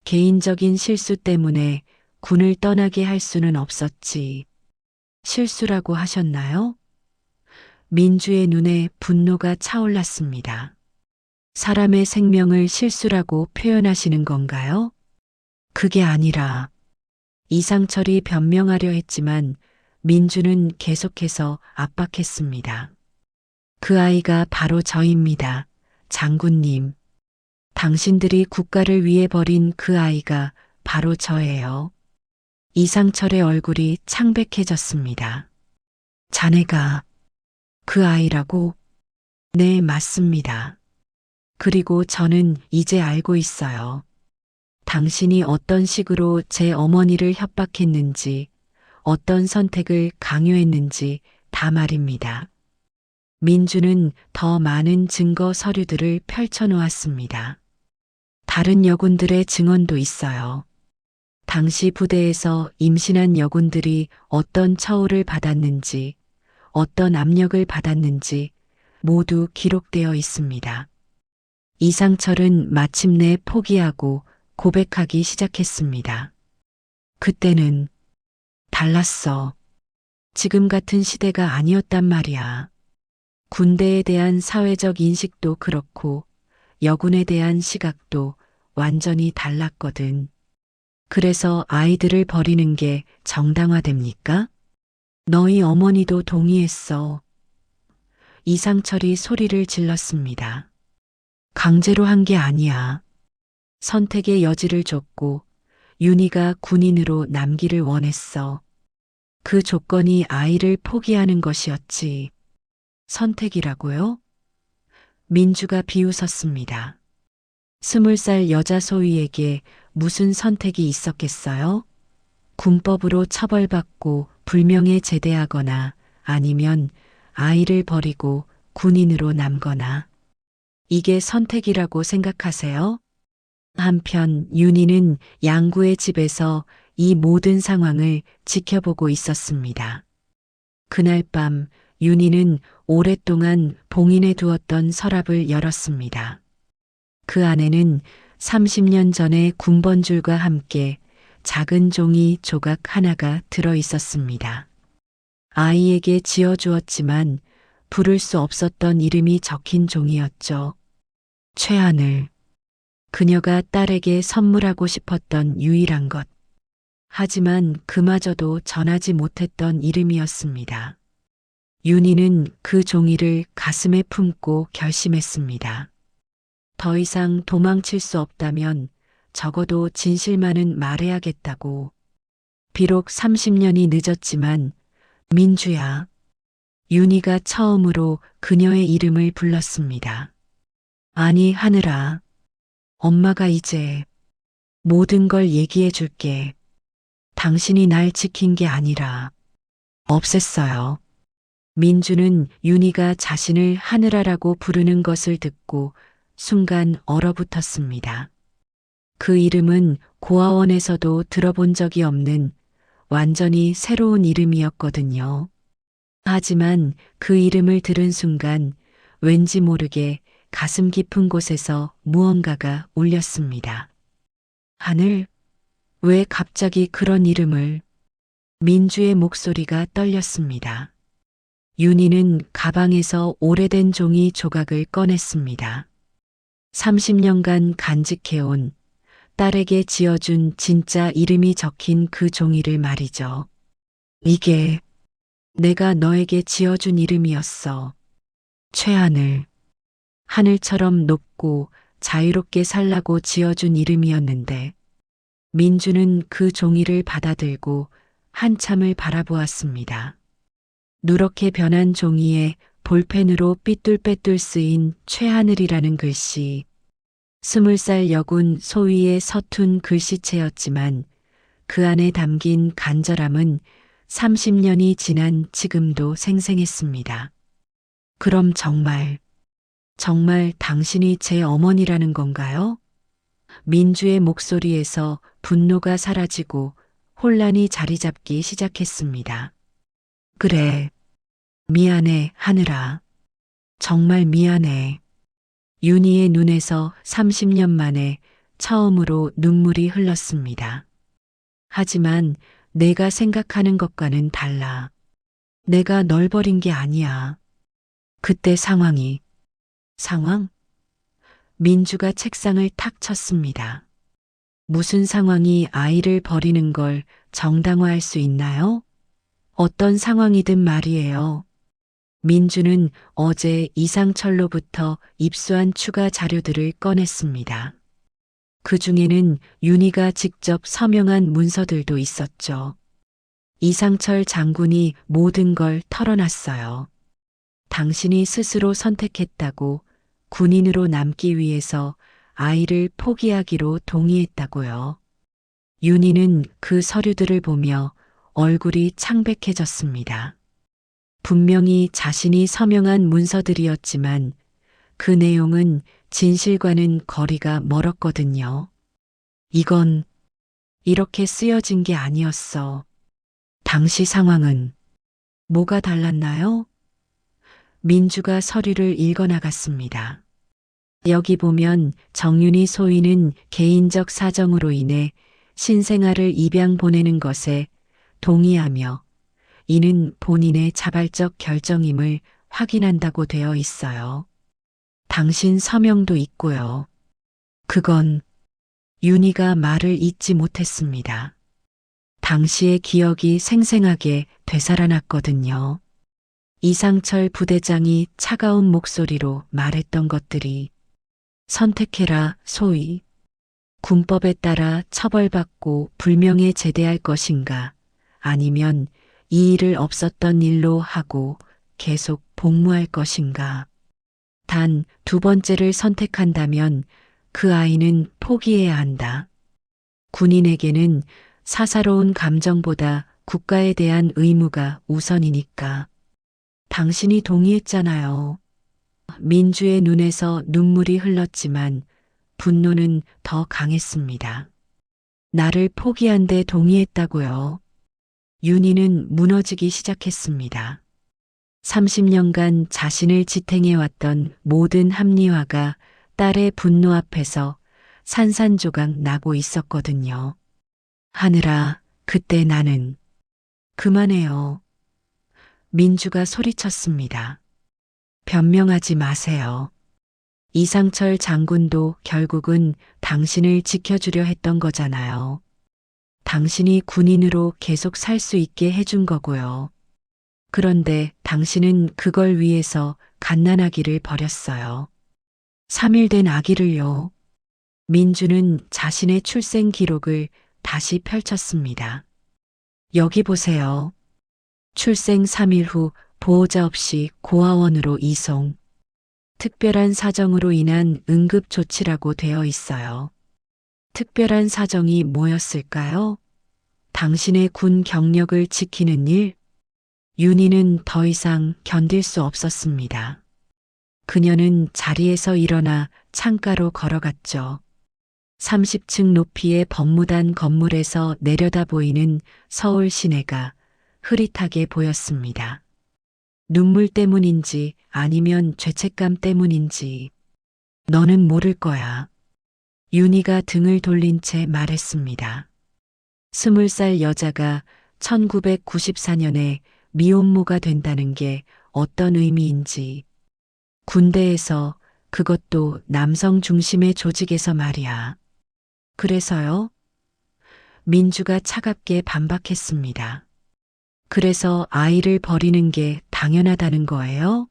개인적인 실수 때문에 군을 떠나게 할 수는 없었지. 실수라고 하셨나요? 민주의 눈에 분노가 차올랐습니다. 사람의 생명을 실수라고 표현하시는 건가요? 그게 아니라 이상철이 변명하려 했지만 민주는 계속해서 압박했습니다. 그 아이가 바로 저입니다. 장군님. 당신들이 국가를 위해 버린 그 아이가 바로 저예요. 이상철의 얼굴이 창백해졌습니다. 자네가 그 아이라고? 네, 맞습니다. 그리고 저는 이제 알고 있어요. 당신이 어떤 식으로 제 어머니를 협박했는지, 어떤 선택을 강요했는지 다 말입니다. 민주는 더 많은 증거 서류들을 펼쳐놓았습니다. 다른 여군들의 증언도 있어요. 당시 부대에서 임신한 여군들이 어떤 처우를 받았는지, 어떤 압력을 받았는지 모두 기록되어 있습니다. 이상철은 마침내 포기하고 고백하기 시작했습니다. 그때는 달랐어. 지금 같은 시대가 아니었단 말이야. 군대에 대한 사회적 인식도 그렇고 여군에 대한 시각도 완전히 달랐거든. 그래서 아이들을 버리는 게 정당화됩니까? 너희 어머니도 동의했어. 이상철이 소리를 질렀습니다. 강제로 한 게 아니야. 선택의 여지를 줬고 윤희가 군인으로 남기를 원했어. 그 조건이 아이를 포기하는 것이었지. 선택이라고요? 민주가 비웃었습니다. 20살 여자 소위에게 무슨 선택이 있었겠어요? 군법으로 처벌받고 불명예 제대하거나 아니면 아이를 버리고 군인으로 남거나. 이게 선택이라고 생각하세요? 한편 윤희는 양구의 집에서 이 모든 상황을 지켜보고 있었습니다. 그날 밤 윤희는 오랫동안 봉인해 두었던 서랍을 열었습니다. 그 안에는 30년 전의 군번줄과 함께 작은 종이 조각 하나가 들어 있었습니다. 아이에게 지어주었지만 부를 수 없었던 이름이 적힌 종이었죠. 최하늘. 그녀가 딸에게 선물하고 싶었던 유일한 것. 하지만 그마저도 전하지 못했던 이름이었습니다. 윤희는 그 종이를 가슴에 품고 결심했습니다. 더 이상 도망칠 수 없다면 적어도 진실만은 말해야겠다고. 비록 30년이 늦었지만 민주야. 윤희가 처음으로 그녀의 이름을 불렀습니다. 아니 하늘아. 엄마가 이제 모든 걸 얘기해 줄게. 당신이 날 지킨 게 아니라 없앴어요. 민주는 윤희가 자신을 하늘아라고 부르는 것을 듣고 순간 얼어붙었습니다. 그 이름은 고아원에서도 들어본 적이 없는 완전히 새로운 이름이었거든요. 하지만 그 이름을 들은 순간 왠지 모르게 가슴 깊은 곳에서 무언가가 울렸습니다. 하늘, 왜 갑자기 그런 이름을? 민주의 목소리가 떨렸습니다. 윤희는 가방에서 오래된 종이 조각을 꺼냈습니다. 30년간 간직해온 딸에게 지어준 진짜 이름이 적힌 그 종이를 말이죠. 이게 내가 너에게 지어준 이름이었어. 최하늘. 하늘처럼 높고 자유롭게 살라고 지어준 이름이었는데 민주는 그 종이를 받아들고 한참을 바라보았습니다. 누렇게 변한 종이에 볼펜으로 삐뚤빼뚤 쓰인 최하늘이라는 글씨. 20살 여군 소위의 서툰 글씨체였지만 그 안에 담긴 간절함은 30년이 지난 지금도 생생했습니다. 그럼 정말 당신이 제 어머니라는 건가요? 민주의 목소리에서 분노가 사라지고 혼란이 자리 잡기 시작했습니다. 그래. 미안해, 하늘아. 정말 미안해. 윤희의 눈에서 30년 만에 처음으로 눈물이 흘렀습니다. 하지만 내가 생각하는 것과는 달라. 내가 널 버린 게 아니야. 그때 상황? 민주가 책상을 탁 쳤습니다. 무슨 상황이 아이를 버리는 걸 정당화할 수 있나요? 어떤 상황이든 말이에요. 민주는 어제 이상철로부터 입수한 추가 자료들을 꺼냈습니다. 그 중에는 윤희가 직접 서명한 문서들도 있었죠. 이상철 장군이 모든 걸 털어놨어요. 당신이 스스로 선택했다고 군인으로 남기 위해서 아이를 포기하기로 동의했다고요. 윤희는 그 서류들을 보며 얼굴이 창백해졌습니다. 분명히 자신이 서명한 문서들이었지만 그 내용은 진실과는 거리가 멀었거든요. 이건 이렇게 쓰여진 게 아니었어. 당시 상황은 뭐가 달랐나요? 민주가 서류를 읽어나갔습니다. 여기 보면 정윤희 소위는 개인적 사정으로 인해 신생아를 입양 보내는 것에 동의하며 이는 본인의 자발적 결정임을 확인한다고 되어 있어요. 당신 서명도 있고요. 그건 윤희가 말을 잇지 못했습니다. 당시의 기억이 생생하게 되살아났거든요. 이상철 부대장이 차가운 목소리로 말했던 것들이 선택해라, 소위. 군법에 따라 처벌받고 불명예 제대할 것인가 아니면 이 일을 없었던 일로 하고 계속 복무할 것인가. 단 두 번째를 선택한다면 그 아이는 포기해야 한다. 군인에게는 사사로운 감정보다 국가에 대한 의무가 우선이니까. 당신이 동의했잖아요. 민주의 눈에서 눈물이 흘렀지만 분노는 더 강했습니다. 나를 포기한 데 동의했다고요. 윤희는 무너지기 시작했습니다. 30년간 자신을 지탱해왔던 모든 합리화가 딸의 분노 앞에서 산산조각 나고 있었거든요. 하늘아, 그때 나는 그만해요. 민주가 소리쳤습니다. 변명하지 마세요. 이상철 장군도 결국은 당신을 지켜주려 했던 거잖아요. 당신이 군인으로 계속 살 수 있게 해준 거고요. 그런데 당신은 그걸 위해서 갓난아기를 버렸어요. 3일 된 아기를요. 민주는 자신의 출생 기록을 다시 펼쳤습니다. 여기 보세요. 출생 3일 후 보호자 없이 고아원으로 이송. 특별한 사정으로 인한 응급조치라고 되어 있어요. 특별한 사정이 뭐였을까요? 당신의 군 경력을 지키는 일? 윤희는 더 이상 견딜 수 없었습니다. 그녀는 자리에서 일어나 창가로 걸어갔죠. 30층 높이의 법무단 건물에서 내려다 보이는 서울 시내가 흐릿하게 보였습니다. 눈물 때문인지 아니면 죄책감 때문인지 너는 모를 거야. 윤희가 등을 돌린 채 말했습니다. 20살 여자가 1994년에 미혼모가 된다는 게 어떤 의미인지. 군대에서, 그것도 남성 중심의 조직에서 말이야. 그래서요? 민주가 차갑게 반박했습니다. 그래서 아이를 버리는 게 당연하다는 거예요?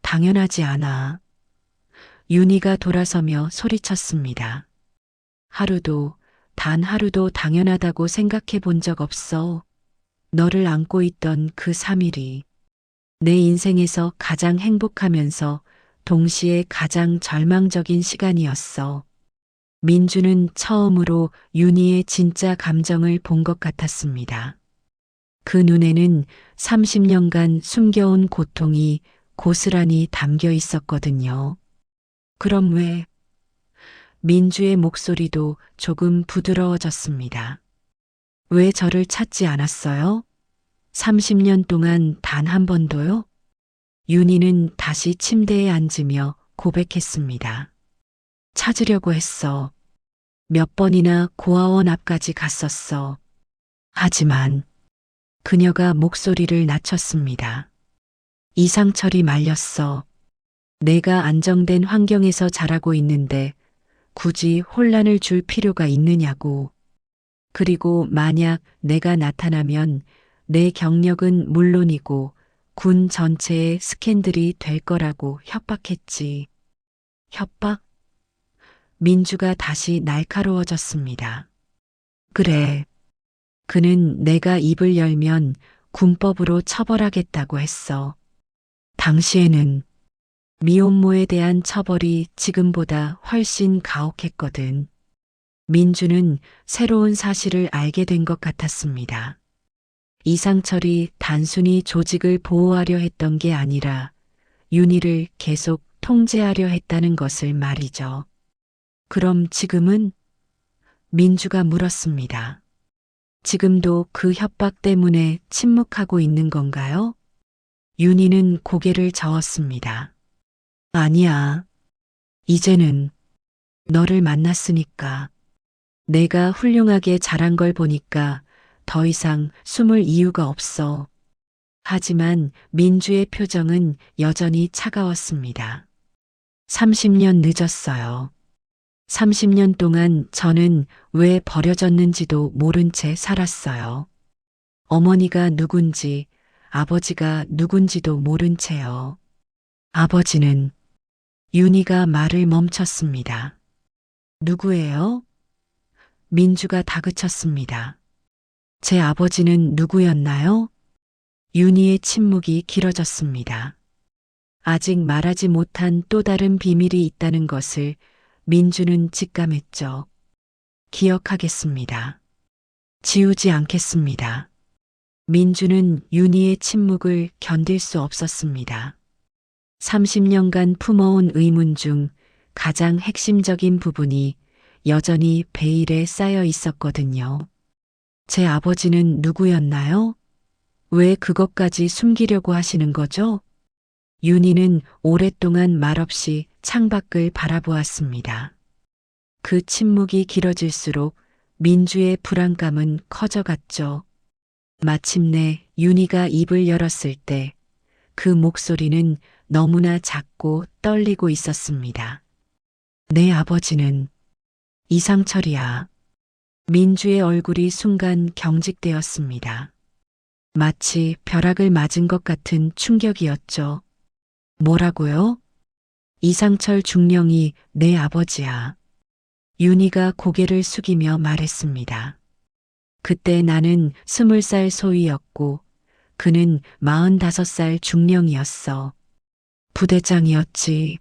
당연하지 않아. 윤희가 돌아서며 소리쳤습니다. 하루도, 단 하루도 당연하다고 생각해 본 적 없어. 너를 안고 있던 그 3일이 내 인생에서 가장 행복하면서 동시에 가장 절망적인 시간이었어. 민주는 처음으로 윤희의 진짜 감정을 본 것 같았습니다. 그 눈에는 30년간 숨겨온 고통이 고스란히 담겨 있었거든요. 그럼 왜? 민주의 목소리도 조금 부드러워졌습니다. 왜 저를 찾지 않았어요? 30년 동안 단 한 번도요? 윤희는 다시 침대에 앉으며 고백했습니다. 찾으려고 했어. 몇 번이나 고아원 앞까지 갔었어. 하지만 그녀가 목소리를 낮췄습니다. 이상철이 말렸어. 내가 안정된 환경에서 자라고 있는데 굳이 혼란을 줄 필요가 있느냐고. 그리고 만약 내가 나타나면 내 경력은 물론이고 군 전체의 스캔들이 될 거라고 협박했지. 협박? 민주가 다시 날카로워졌습니다. 그래. 그는 내가 입을 열면 군법으로 처벌하겠다고 했어. 당시에는 미혼모에 대한 처벌이 지금보다 훨씬 가혹했거든. 민주는 새로운 사실을 알게 된 것 같았습니다. 이상철이 단순히 조직을 보호하려 했던 게 아니라 윤희를 계속 통제하려 했다는 것을 말이죠. 그럼 지금은? 민주가 물었습니다. 지금도 그 협박 때문에 침묵하고 있는 건가요? 윤희는 고개를 저었습니다. 아니야. 이제는 너를 만났으니까. 내가 훌륭하게 자란 걸 보니까 더 이상 숨을 이유가 없어. 하지만 민주의 표정은 여전히 차가웠습니다. 30년 늦었어요. 30년 동안 저는 왜 버려졌는지도 모른 채 살았어요. 어머니가 누군지, 아버지가 누군지도 모른 채요. 아버지는 윤희가 말을 멈췄습니다. 누구예요? 민주가 다그쳤습니다. 제 아버지는 누구였나요? 윤희의 침묵이 길어졌습니다. 아직 말하지 못한 또 다른 비밀이 있다는 것을 민주는 직감했죠. 기억하겠습니다. 지우지 않겠습니다. 민주는 윤희의 침묵을 견딜 수 없었습니다. 30년간 품어온 의문 중 가장 핵심적인 부분이 여전히 베일에 쌓여 있었거든요. 제 아버지는 누구였나요? 왜 그것까지 숨기려고 하시는 거죠? 윤희는 오랫동안 말없이 창밖을 바라보았습니다. 그 침묵이 길어질수록 민주의 불안감은 커져갔죠. 마침내 윤희가 입을 열었을 때 그 목소리는 너무나 작고 떨리고 있었습니다. 내 아버지는 이상철이야. 민주의 얼굴이 순간 경직되었습니다. 마치 벼락을 맞은 것 같은 충격이었죠. 뭐라고요? 이상철 중령이 내 아버지야. 윤희가 고개를 숙이며 말했습니다. 그때 나는 20살 소위였고 그는 45살 중령이었어. 부대장이었지.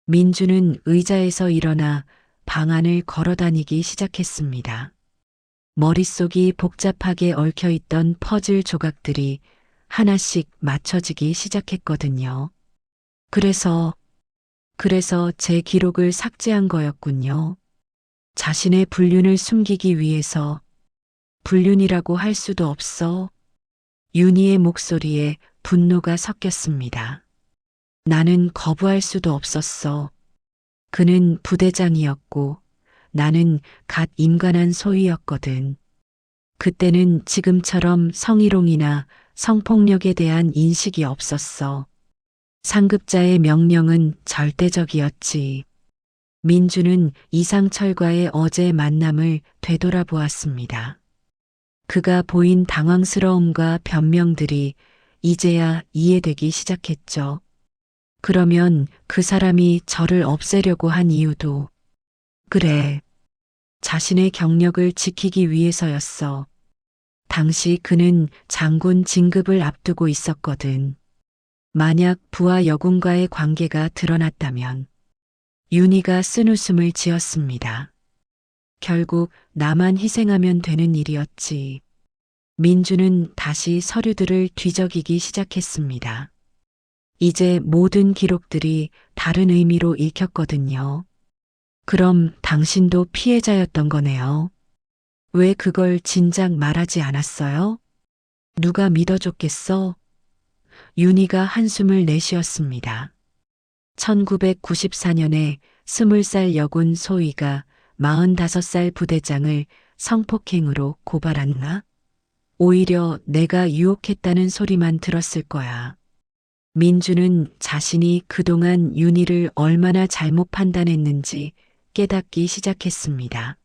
민주는 의자에서 일어나 방 안을 걸어다니기 시작했습니다. 머릿속이 복잡하게 얽혀있던 퍼즐 조각들이 하나씩 맞춰지기 시작했거든요. 그래서 제 기록을 삭제한 거였군요. 자신의 불륜을 숨기기 위해서. 불륜이라고 할 수도 없어. 윤희의 목소리에 분노가 섞였습니다. 나는 거부할 수도 없었어. 그는 부대장이었고 나는 갓 임관한 소위였거든. 그때는 지금처럼 성희롱이나 성폭력에 대한 인식이 없었어. 상급자의 명령은 절대적이었지. 민주는 이상철과의 어제 만남을 되돌아보았습니다. 그가 보인 당황스러움과 변명들이 이제야 이해되기 시작했죠. 그러면 그 사람이 저를 없애려고 한 이유도, 그래, 자신의 경력을 지키기 위해서였어. 당시 그는 장군 진급을 앞두고 있었거든. 만약 부하 여군과의 관계가 드러났다면. 윤희가 쓴웃음을 지었습니다. 결국 나만 희생하면 되는 일이었지. 민주는 다시 서류들을 뒤적이기 시작했습니다. 이제 모든 기록들이 다른 의미로 읽혔거든요. 그럼 당신도 피해자였던 거네요. 왜 그걸 진작 말하지 않았어요? 누가 믿어줬겠어? 윤희가 한숨을 내쉬었습니다. 1994년에 20살 여군 소희가 45살 부대장을 성폭행으로 고발했나? 오히려 내가 유혹했다는 소리만 들었을 거야. 민주는 자신이 그동안 윤희를 얼마나 잘못 판단했는지 깨닫기 시작했습니다.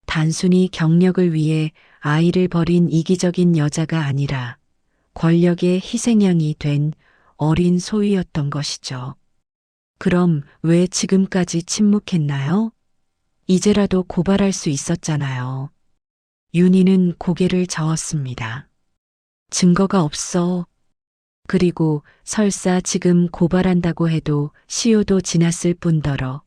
단순히 경력을 위해 아이를 버린 이기적인 여자가 아니라 권력의 희생양이 된 어린 소위였던 것이죠. 그럼 왜 지금까지 침묵했나요? 이제라도 고발할 수 있었잖아요. 윤희는 고개를 저었습니다. 증거가 없어. 그리고 설사 지금 고발한다고 해도 시효도 지났을 뿐더러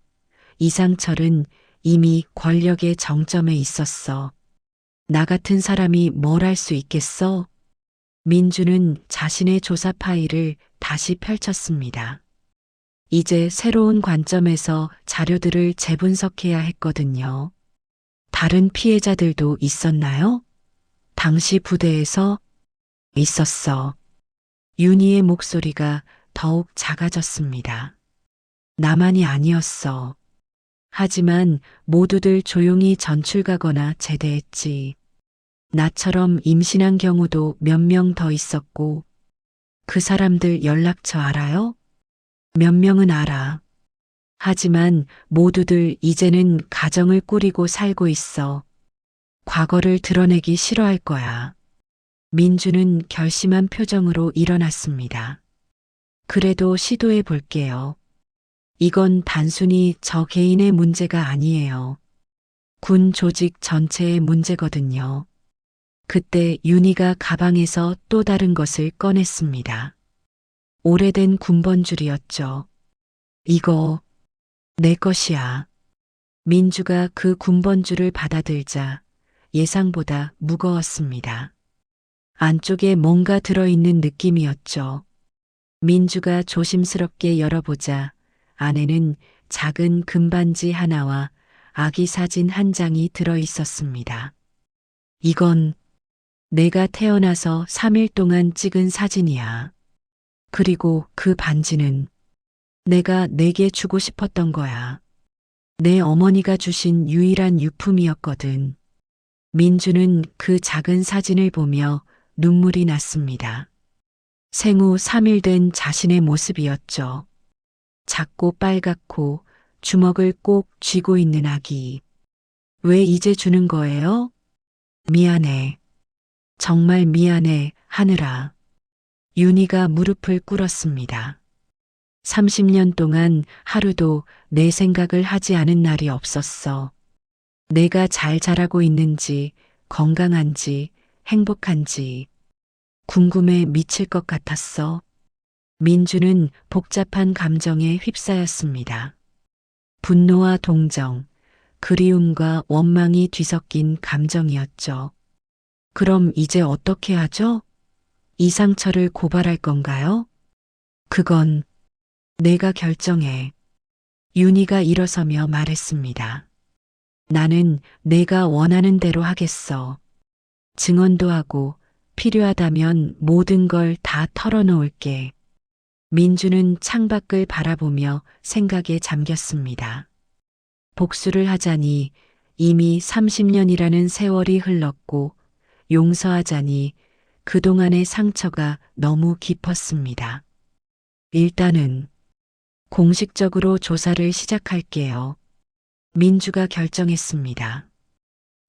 이상철은 이미 권력의 정점에 있었어. 나 같은 사람이 뭘 할 수 있겠어? 민주는 자신의 조사 파일을 다시 펼쳤습니다. 이제 새로운 관점에서 자료들을 재분석해야 했거든요. 다른 피해자들도 있었나요? 당시 부대에서 있었어. 윤희의 목소리가 더욱 작아졌습니다. 나만이 아니었어. 하지만 모두들 조용히 전출 가거나 제대했지. 나처럼 임신한 경우도 몇 명 더 있었고, 그 사람들 연락처 알아요? 몇 명은 알아. 하지만 모두들 이제는 가정을 꾸리고 살고 있어. 과거를 드러내기 싫어할 거야. 민주는 결심한 표정으로 일어났습니다. 그래도 시도해 볼게요. 이건 단순히 저 개인의 문제가 아니에요. 군 조직 전체의 문제거든요. 그때 윤희가 가방에서 또 다른 것을 꺼냈습니다. 오래된 군번줄이었죠. 이거 내 것이야. 민주가 그 군번줄을 받아들자 예상보다 무거웠습니다. 안쪽에 뭔가 들어있는 느낌이었죠. 민주가 조심스럽게 열어보자 안에는 작은 금반지 하나와 아기 사진 한 장이 들어있었습니다. 이건 내가 태어나서 3일 동안 찍은 사진이야. 그리고 그 반지는 내가 내게 주고 싶었던 거야. 내 어머니가 주신 유일한 유품이었거든. 민주는 그 작은 사진을 보며 눈물이 났습니다. 생후 3일 된 자신의 모습이었죠. 작고 빨갛고 주먹을 꼭 쥐고 있는 아기. 왜 이제 주는 거예요? 미안해. 정말 미안해, 하늘아. 윤희가 무릎을 꿇었습니다. 30년 동안 하루도 내 생각을 하지 않은 날이 없었어. 내가 잘 자라고 있는지, 건강한지, 행복한지 궁금해 미칠 것 같았어. 민주는 복잡한 감정에 휩싸였습니다. 분노와 동정, 그리움과 원망이 뒤섞인 감정이었죠. 그럼 이제 어떻게 하죠? 이상철을 고발할 건가요? 그건 내가 결정해. 윤희가 일어서며 말했습니다. 나는 내가 원하는 대로 하겠어. 증언도 하고 필요하다면 모든 걸 다 털어놓을게. 민주는 창밖을 바라보며 생각에 잠겼습니다. 복수를 하자니 이미 30년이라는 세월이 흘렀고 용서하자니 그동안의 상처가 너무 깊었습니다. 일단은 공식적으로 조사를 시작할게요. 민주가 결정했습니다.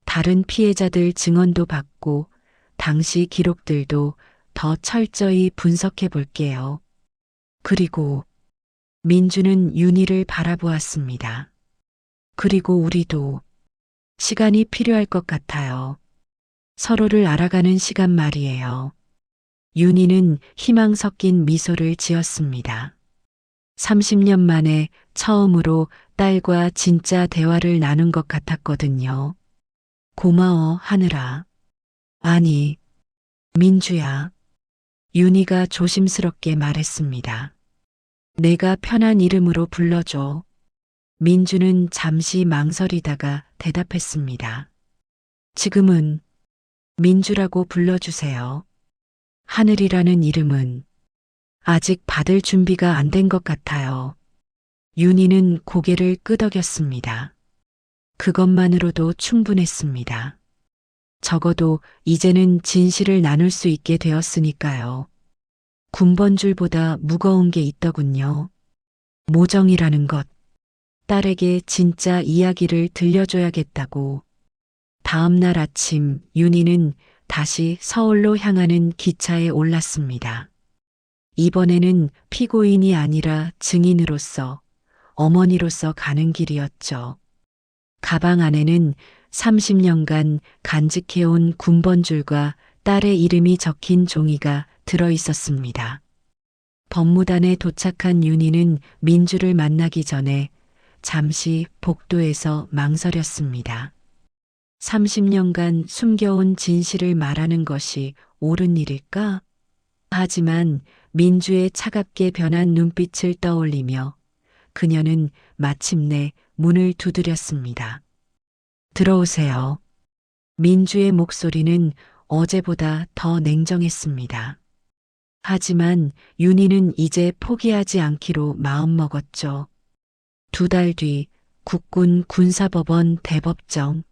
다른 피해자들 증언도 받고 당시 기록들도 더 철저히 분석해 볼게요. 그리고 민주는 윤희를 바라보았습니다. 그리고 우리도 시간이 필요할 것 같아요. 서로를 알아가는 시간 말이에요. 윤희는 희망 섞인 미소를 지었습니다. 30년 만에 처음으로 딸과 진짜 대화를 나눈 것 같았거든요. 고마워, 하늘아. 아니, 민주야. 윤희가 조심스럽게 말했습니다. 내가 편한 이름으로 불러줘. 민주는 잠시 망설이다가 대답했습니다. 지금은 민주라고 불러주세요. 하늘이라는 이름은 아직 받을 준비가 안 된 것 같아요. 윤희는 고개를 끄덕였습니다. 그것만으로도 충분했습니다. 적어도 이제는 진실을 나눌 수 있게 되었으니까요. 군번줄보다 무거운 게 있더군요. 모정이라는 것. 딸에게 진짜 이야기를 들려줘야겠다고. 다음 날 아침 윤희는 다시 서울로 향하는 기차에 올랐습니다. 이번에는 피고인이 아니라 증인으로서, 어머니로서 가는 길이었죠. 가방 안에는 30년간 간직해온 군번줄과 딸의 이름이 적힌 종이가 들어 있었습니다. 법무단에 도착한 윤희는 민주를 만나기 전에 잠시 복도에서 망설였습니다. 30년간 숨겨온 진실을 말하는 것이 옳은 일일까? 하지만 민주의 차갑게 변한 눈빛을 떠올리며 그녀는 마침내 문을 두드렸습니다. 들어오세요. 민주의 목소리는 어제보다 더 냉정했습니다. 하지만 윤희는 이제 포기하지 않기로 마음먹었죠. 2달 뒤 국군 군사법원 대법정.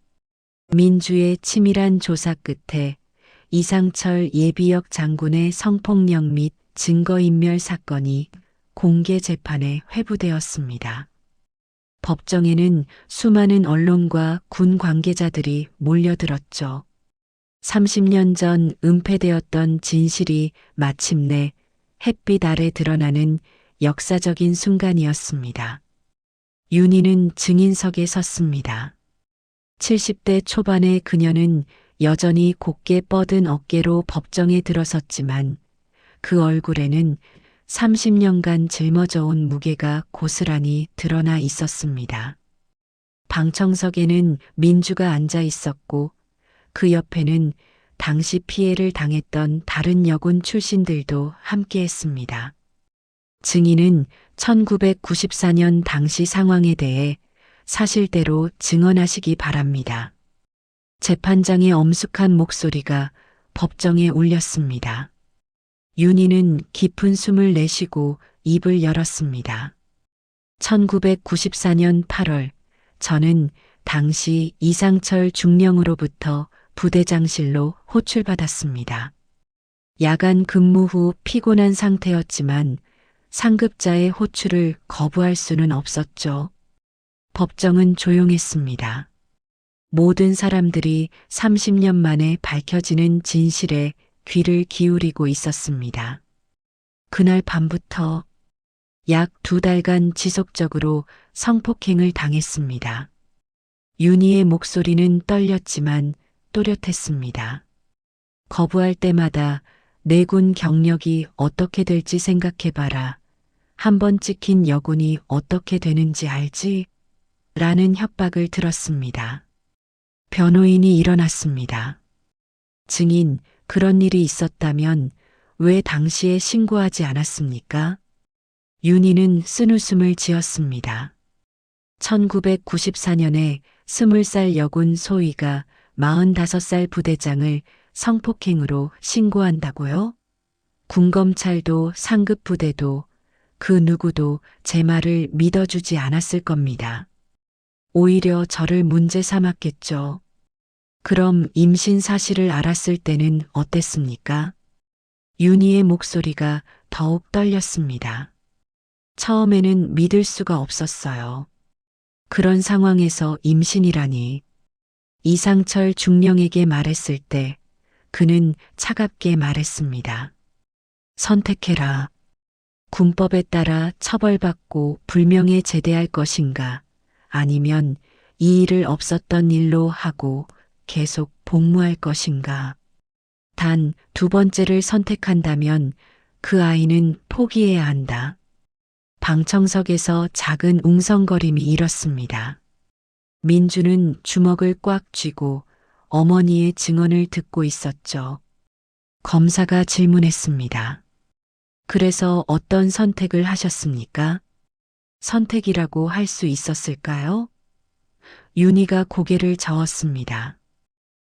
민주의 치밀한 조사 끝에 이상철 예비역 장군의 성폭력 및 증거인멸 사건이 공개 재판에 회부되었습니다. 법정에는 수많은 언론과 군 관계자들이 몰려들었죠. 30년 전 은폐되었던 진실이 마침내 햇빛 아래 드러나는 역사적인 순간이었습니다. 윤희는 증인석에 섰습니다. 70대 초반의 그녀는 여전히 곧게 뻗은 어깨로 법정에 들어섰지만 그 얼굴에는 30년간 짊어져 온 무게가 고스란히 드러나 있었습니다. 방청석에는 민주가 앉아 있었고 그 옆에는 당시 피해를 당했던 다른 여군 출신들도 함께했습니다. 증인은 1994년 당시 상황에 대해 사실대로 증언하시기 바랍니다. 재판장의 엄숙한 목소리가 법정에 울렸습니다. 윤희는 깊은 숨을 내쉬고 입을 열었습니다. 1994년 8월 저는 당시 이상철 중령으로부터 부대장실로 호출받았습니다. 야간 근무 후 피곤한 상태였지만 상급자의 호출을 거부할 수는 없었죠. 법정은 조용했습니다. 모든 사람들이 30년 만에 밝혀지는 진실에 귀를 기울이고 있었습니다. 그날 밤부터 약 2달간 지속적으로 성폭행을 당했습니다. 윤희의 목소리는 떨렸지만 또렷했습니다. 거부할 때마다 내 군 경력이 어떻게 될지 생각해봐라. 한번 찍힌 여군이 어떻게 되는지 알지? 라는 협박을 들었습니다. 변호인이 일어났습니다. 증인, 그런 일이 있었다면 왜 당시에 신고하지 않았습니까? 윤희는 쓴웃음을 지었습니다. 1994년에 20살 여군 소희가 45살 부대장을 성폭행으로 신고한다고요? 군검찰도 상급 부대도 그 누구도 제 말을 믿어주지 않았을 겁니다. 오히려 저를 문제 삼았겠죠. 그럼 임신 사실을 알았을 때는 어땠습니까? 윤희의 목소리가 더욱 떨렸습니다. 처음에는 믿을 수가 없었어요. 그런 상황에서 임신이라니. 이상철 중령에게 말했을 때 그는 차갑게 말했습니다. 선택해라. 군법에 따라 처벌받고 불명예 제대할 것인가, 아니면 이 일을 없었던 일로 하고 계속 복무할 것인가. 단 두 번째를 선택한다면 그 아이는 포기해야 한다. 방청석에서 작은 웅성거림이 일었습니다. 민주는 주먹을 꽉 쥐고 어머니의 증언을 듣고 있었죠. 검사가 질문했습니다. 그래서 어떤 선택을 하셨습니까? 선택이라고 할 수 있었을까요? 윤희가 고개를 저었습니다.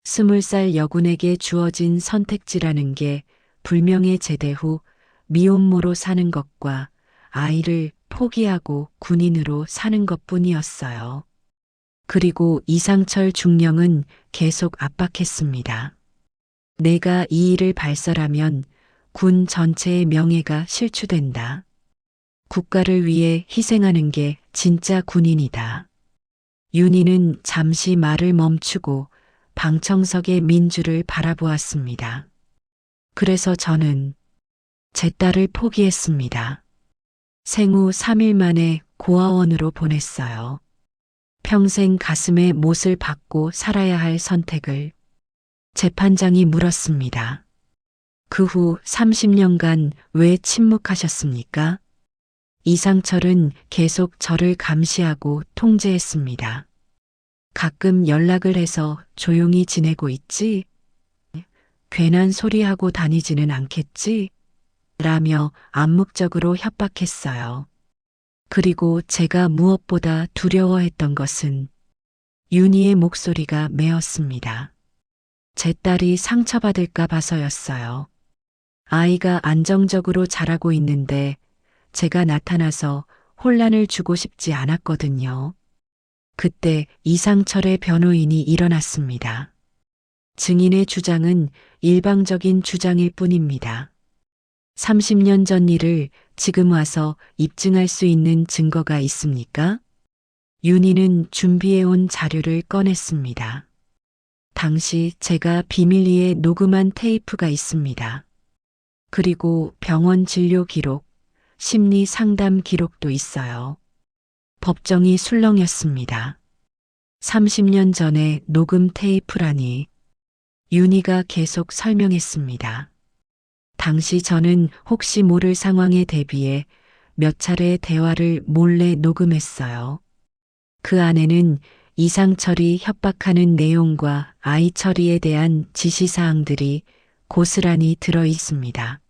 20살 여군에게 주어진 선택지라는 게 불명예 제대 후 미혼모로 사는 것과 아이를 포기하고 군인으로 사는 것뿐이었어요. 그리고 이상철 중령은 계속 압박했습니다. 내가 이 일을 발설하면 군 전체의 명예가 실추된다. 국가를 위해 희생하는 게 진짜 군인이다. 윤희는 잠시 말을 멈추고 방청석의 민주를 바라보았습니다. 그래서 저는 제 딸을 포기했습니다. 생후 3일 만에 고아원으로 보냈어요. 평생 가슴에 못을 박고 살아야 할 선택을. 재판장이 물었습니다. 그 후 30년간 왜 침묵하셨습니까? 이상철은 계속 저를 감시하고 통제했습니다. 가끔 연락을 해서 조용히 지내고 있지? 괜한 소리하고 다니지는 않겠지? 라며 암묵적으로 협박했어요. 그리고 제가 무엇보다 두려워했던 것은 윤희의 목소리가 메었습니다. 제 딸이 상처받을까 봐서였어요. 아이가 안정적으로 자라고 있는데 제가 나타나서 혼란을 주고 싶지 않았거든요. 그때 이상철의 변호인이 일어났습니다. 증인의 주장은 일방적인 주장일 뿐입니다. 30년 전 일을 지금 와서 입증할 수 있는 증거가 있습니까? 윤희는 준비해온 자료를 꺼냈습니다. 당시 제가 비밀리에 녹음한 테이프가 있습니다. 그리고 병원 진료 기록, 심리 상담 기록도 있어요. 법정이 술렁였습니다. 30년 전에 녹음 테이프라니. 윤희가 계속 설명했습니다. 당시 저는 혹시 모를 상황에 대비해 몇 차례 대화를 몰래 녹음했어요. 그 안에는 이상철이 협박하는 내용과 아이 처리에 대한 지시사항들이 고스란히 들어 있습니다.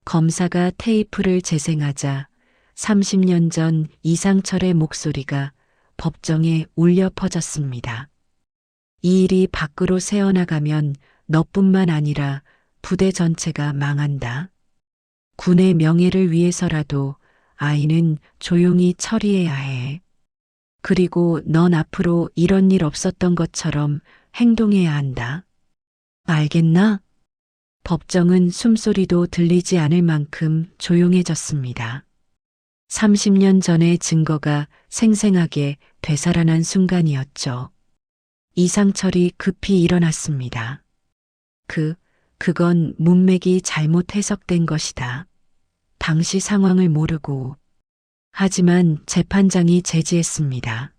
검사가 테이프를 재생하자 30년 전 이상철의 목소리가 법정에 울려 퍼졌습니다. 이 일이 밖으로 새어나가면 너뿐만 아니라 부대 전체가 망한다. 군의 명예를 위해서라도 아이는 조용히 처리해야 해. 그리고 넌 앞으로 이런 일 없었던 것처럼 행동해야 한다. 알겠나? 법정은 숨소리도 들리지 않을 만큼 조용해졌습니다. 30년 전의 증거가 생생하게 되살아난 순간이었죠. 이상철이 급히 일어났습니다. 그건 문맥이 잘못 해석된 것이다. 당시 상황을 모르고. 하지만 재판장이 제지했습니다.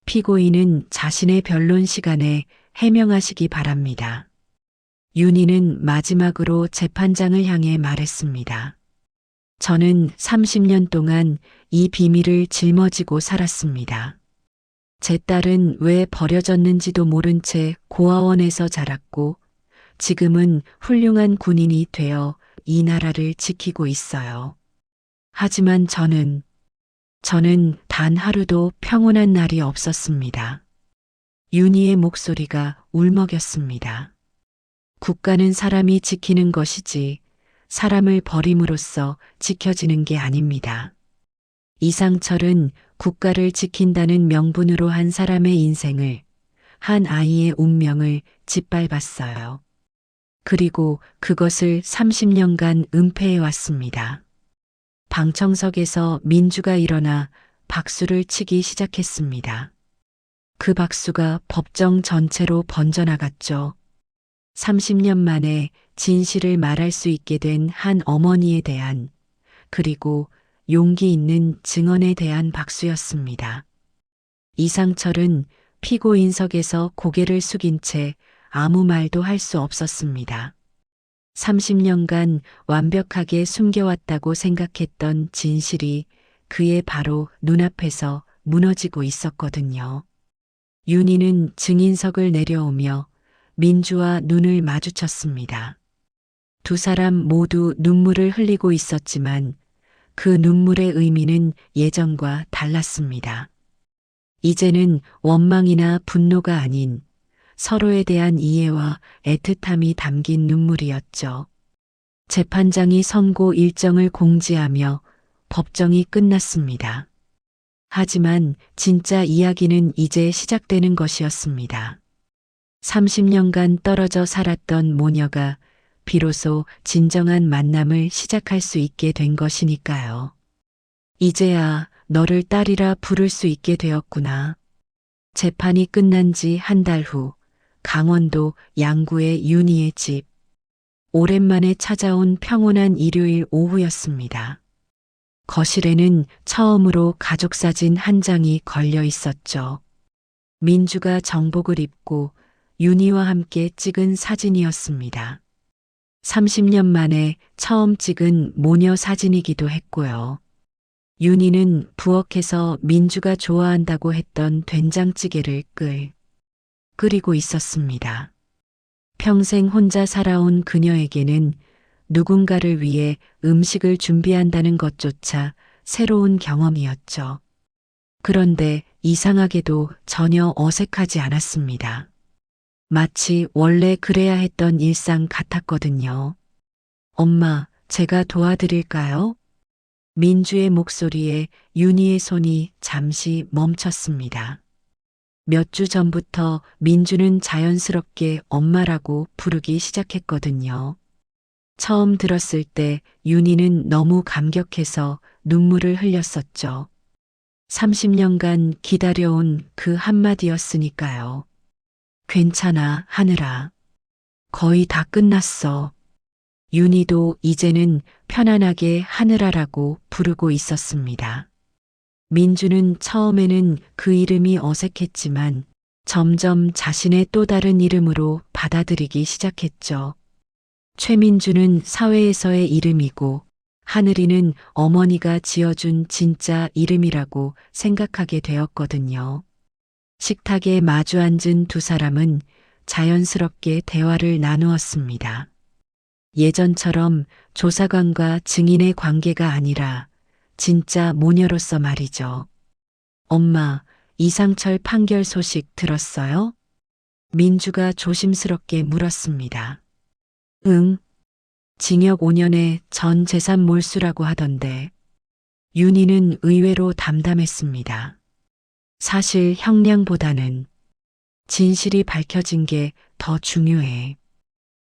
피고인은 자신의 변론 시간에 해명하시기 바랍니다. 윤희는 마지막으로 재판장을 향해 말했습니다. 저는 30년 동안 이 비밀을 짊어지고 살았습니다. 제 딸은 왜 버려졌는지도 모른 채 고아원에서 자랐고 지금은 훌륭한 군인이 되어 이 나라를 지키고 있어요. 하지만 저는 단 하루도 평온한 날이 없었습니다. 윤희의 목소리가 울먹였습니다. 국가는 사람이 지키는 것이지 사람을 버림으로써 지켜지는 게 아닙니다. 이상철은 국가를 지킨다는 명분으로 한 사람의 인생을, 한 아이의 운명을 짓밟았어요. 그리고 그것을 30년간 은폐해 왔습니다. 방청석에서 민주가 일어나 박수를 치기 시작했습니다. 그 박수가 법정 전체로 번져나갔죠. 30년 만에 진실을 말할 수 있게 된 한 어머니에 대한, 그리고 용기 있는 증언에 대한 박수였습니다. 이상철은 피고인석에서 고개를 숙인 채 아무 말도 할 수 없었습니다. 30년간 완벽하게 숨겨왔다고 생각했던 진실이 그의 바로 눈앞에서 무너지고 있었거든요. 윤희는 증인석을 내려오며 민주와 눈을 마주쳤습니다. 두 사람 모두 눈물을 흘리고 있었지만 그 눈물의 의미는 예전과 달랐습니다. 이제는 원망이나 분노가 아닌 서로에 대한 이해와 애틋함이 담긴 눈물이었죠. 재판장이 선고 일정을 공지하며 법정이 끝났습니다. 하지만 진짜 이야기는 이제 시작되는 것이었습니다. 30년간 떨어져 살았던 모녀가 비로소 진정한 만남을 시작할 수 있게 된 것이니까요. 이제야 너를 딸이라 부를 수 있게 되었구나. 재판이 끝난 지 한 달 후, 강원도 양구의 윤희의 집. 오랜만에 찾아온 평온한 일요일 오후였습니다. 거실에는 처음으로 가족사진 한 장이 걸려 있었죠. 민주가 정복을 입고 윤희와 함께 찍은 사진이었습니다. 30년 만에 처음 찍은 모녀 사진이기도 했고요. 윤희는 부엌에서 민주가 좋아한다고 했던 된장찌개를 끓이고 있었습니다. 평생 혼자 살아온 그녀에게는 누군가를 위해 음식을 준비한다는 것조차 새로운 경험이었죠. 그런데 이상하게도 전혀 어색하지 않았습니다. 마치 원래 그래야 했던 일상 같았거든요. 엄마, 제가 도와드릴까요? 민주의 목소리에 윤희의 손이 잠시 멈췄습니다. 몇 주 전부터 민주는 자연스럽게 엄마라고 부르기 시작했거든요. 처음 들었을 때 윤희는 너무 감격해서 눈물을 흘렸었죠. 30년간 기다려온 그 한마디였으니까요. 괜찮아, 하늘아. 거의 다 끝났어. 윤희도 이제는 편안하게 하늘아라고 부르고 있었습니다. 민주는 처음에는 그 이름이 어색했지만 점점 자신의 또 다른 이름으로 받아들이기 시작했죠. 최민주는 사회에서의 이름이고 하늘이는 어머니가 지어준 진짜 이름이라고 생각하게 되었거든요. 식탁에 마주 앉은 두 사람은 자연스럽게 대화를 나누었습니다. 예전처럼 조사관과 증인의 관계가 아니라 진짜 모녀로서 말이죠. 엄마, 이상철 판결 소식 들었어요? 민주가 조심스럽게 물었습니다. 응. 징역 5년에 전 재산 몰수라고 하던데. 윤희는 의외로 담담했습니다. 사실 형량보다는 진실이 밝혀진 게 더 중요해.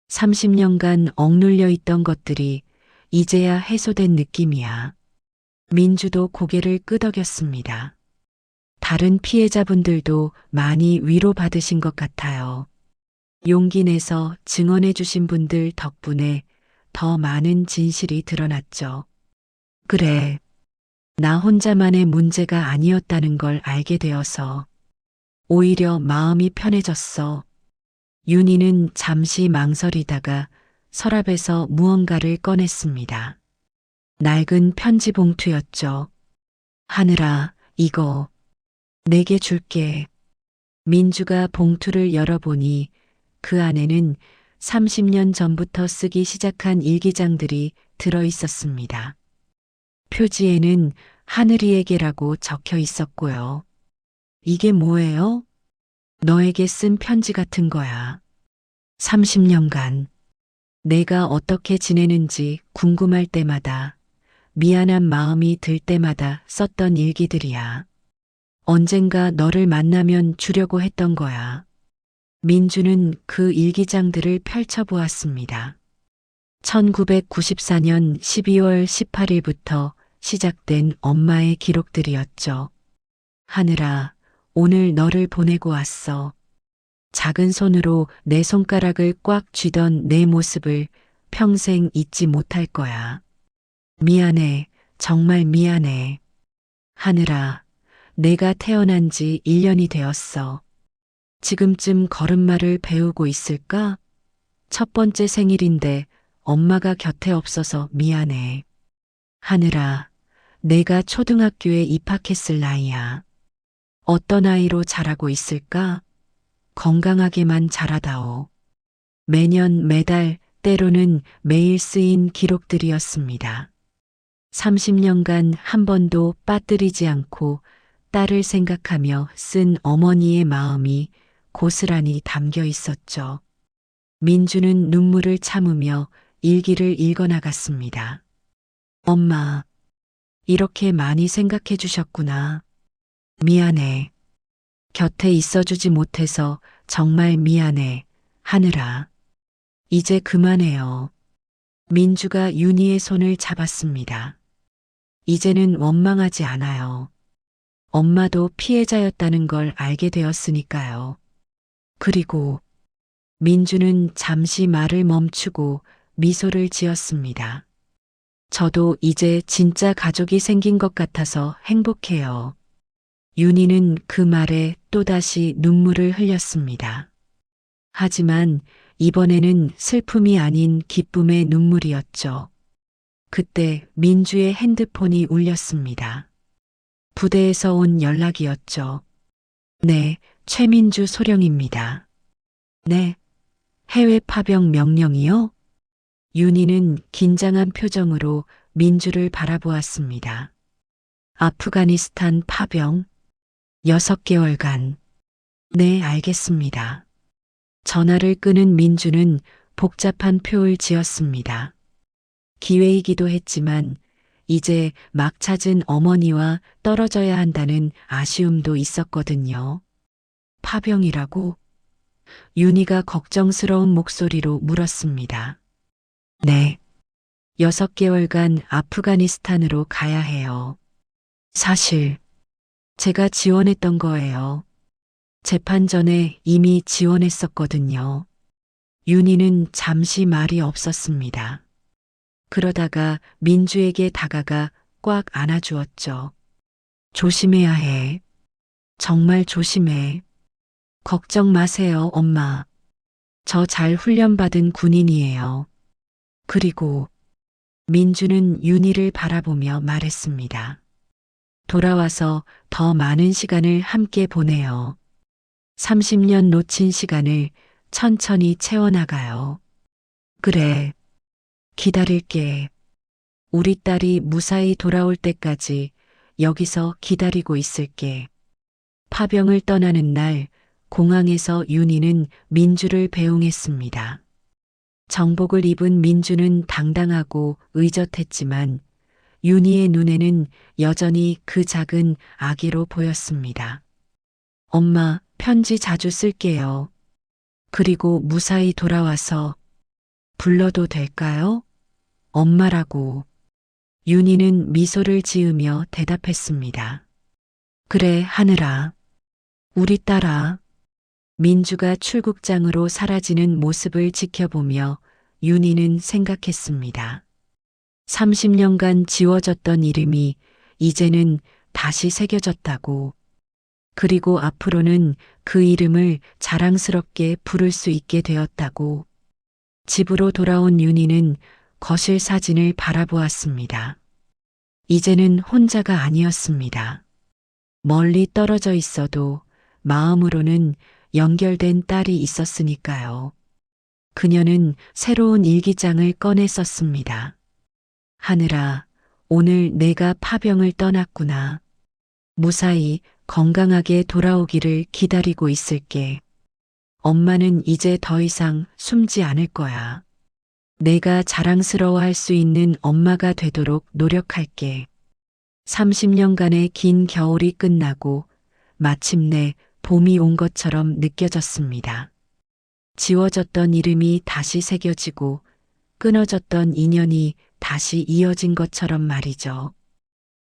30년간 억눌려 있던 것들이 이제야 해소된 느낌이야. 민주도 고개를 끄덕였습니다. 다른 피해자분들도 많이 위로받으신 것 같아요. 용기 내서 증언해 주신 분들 덕분에 더 많은 진실이 드러났죠. 그래. 나 혼자만의 문제가 아니었다는 걸 알게 되어서 오히려 마음이 편해졌어. 윤희는 잠시 망설이다가 서랍에서 무언가를 꺼냈습니다. 낡은 편지 봉투였죠. 하늘아, 이거 내게 줄게. 민주가 봉투를 열어보니 그 안에는 30년 전부터 쓰기 시작한 일기장들이 들어 있었습니다. 표지에는 하늘이에게라고 적혀 있었고요. 이게 뭐예요? 너에게 쓴 편지 같은 거야. 30년간 내가 어떻게 지내는지 궁금할 때마다 미안한 마음이 들 때마다 썼던 일기들이야. 언젠가 너를 만나면 주려고 했던 거야. 민주는 그 일기장들을 펼쳐보았습니다. 1994년 12월 18일부터 시작된 엄마의 기록들이었죠. 하늘아, 오늘 너를 보내고 왔어. 작은 손으로 내 손가락을 꽉 쥐던 내 모습을 평생 잊지 못할 거야. 미안해, 정말 미안해. 하늘아, 내가 태어난 지 1년이 되었어. 지금쯤 걸음마를 배우고 있을까? 첫 번째 생일인데 엄마가 곁에 없어서 미안해. 하늘아, 내가 초등학교에 입학했을 나이야. 어떤 아이로 자라고 있을까? 건강하게만 자라다오. 매년 매달 때로는 매일 쓰인 기록들이었습니다. 30년간 한 번도 빠뜨리지 않고 딸을 생각하며 쓴 어머니의 마음이 고스란히 담겨 있었죠. 민주는 눈물을 참으며 일기를 읽어나갔습니다. 엄마, 이렇게 많이 생각해 주셨구나. 미안해. 곁에 있어주지 못해서 정말 미안해. 하늘아. 이제 그만해요. 민주가 윤희의 손을 잡았습니다. 이제는 원망하지 않아요. 엄마도 피해자였다는 걸 알게 되었으니까요. 그리고 민주는 잠시 말을 멈추고 미소를 지었습니다. 저도 이제 진짜 가족이 생긴 것 같아서 행복해요. 윤희는 그 말에 또다시 눈물을 흘렸습니다. 하지만 이번에는 슬픔이 아닌 기쁨의 눈물이었죠. 그때 민주의 핸드폰이 울렸습니다. 부대에서 온 연락이었죠. 네, 최민주 소령입니다. 네, 해외 파병 명령이요? 윤희는 긴장한 표정으로 민주를 바라보았습니다. 아프가니스탄 파병 6개월간. 네, 알겠습니다. 전화를 끄는 민주는 복잡한 표를 지었습니다. 기회이기도 했지만 이제 막 찾은 어머니와 떨어져야 한다는 아쉬움도 있었거든요. 파병이라고? 윤희가 걱정스러운 목소리로 물었습니다. 네. 6개월간 아프가니스탄으로 가야 해요. 사실 제가 지원했던 거예요. 재판 전에 이미 지원했었거든요. 윤희는 잠시 말이 없었습니다. 그러다가 민주에게 다가가 꽉 안아주었죠. 조심해야 해. 정말 조심해. 걱정 마세요, 엄마. 저 잘 훈련받은 군인이에요. 그리고 민주는 윤희를 바라보며 말했습니다. 돌아와서 더 많은 시간을 함께 보내요. 30년 놓친 시간을 천천히 채워나가요. 그래. 기다릴게. 우리 딸이 무사히 돌아올 때까지 여기서 기다리고 있을게. 파병을 떠나는 날 공항에서 윤희는 민주를 배웅했습니다. 정복을 입은 민주는 당당하고 의젓했지만 윤희의 눈에는 여전히 그 작은 아기로 보였습니다. 엄마, 편지 자주 쓸게요. 그리고 무사히 돌아와서 불러도 될까요? 엄마라고. 윤희는 미소를 지으며 대답했습니다. 그래, 하늘아. 우리 딸아. 민주가 출국장으로 사라지는 모습을 지켜보며 윤희는 생각했습니다. 30년간 지워졌던 이름이 이제는 다시 새겨졌다고. 그리고 앞으로는 그 이름을 자랑스럽게 부를 수 있게 되었다고. 집으로 돌아온 윤희는 거실 사진을 바라보았습니다. 이제는 혼자가 아니었습니다. 멀리 떨어져 있어도 마음으로는 연결된 딸이 있었으니까요. 그녀는 새로운 일기장을 꺼내 썼습니다. 하늘아, 오늘 내가 파병을 떠났구나. 무사히 건강하게 돌아오기를 기다리고 있을게. 엄마는 이제 더 이상 숨지 않을 거야. 내가 자랑스러워할 수 있는 엄마가 되도록 노력할게. 30년간의 긴 겨울이 끝나고 마침내 봄이 온 것처럼 느껴졌습니다. 지워졌던 이름이 다시 새겨지고 끊어졌던 인연이 다시 이어진 것처럼 말이죠.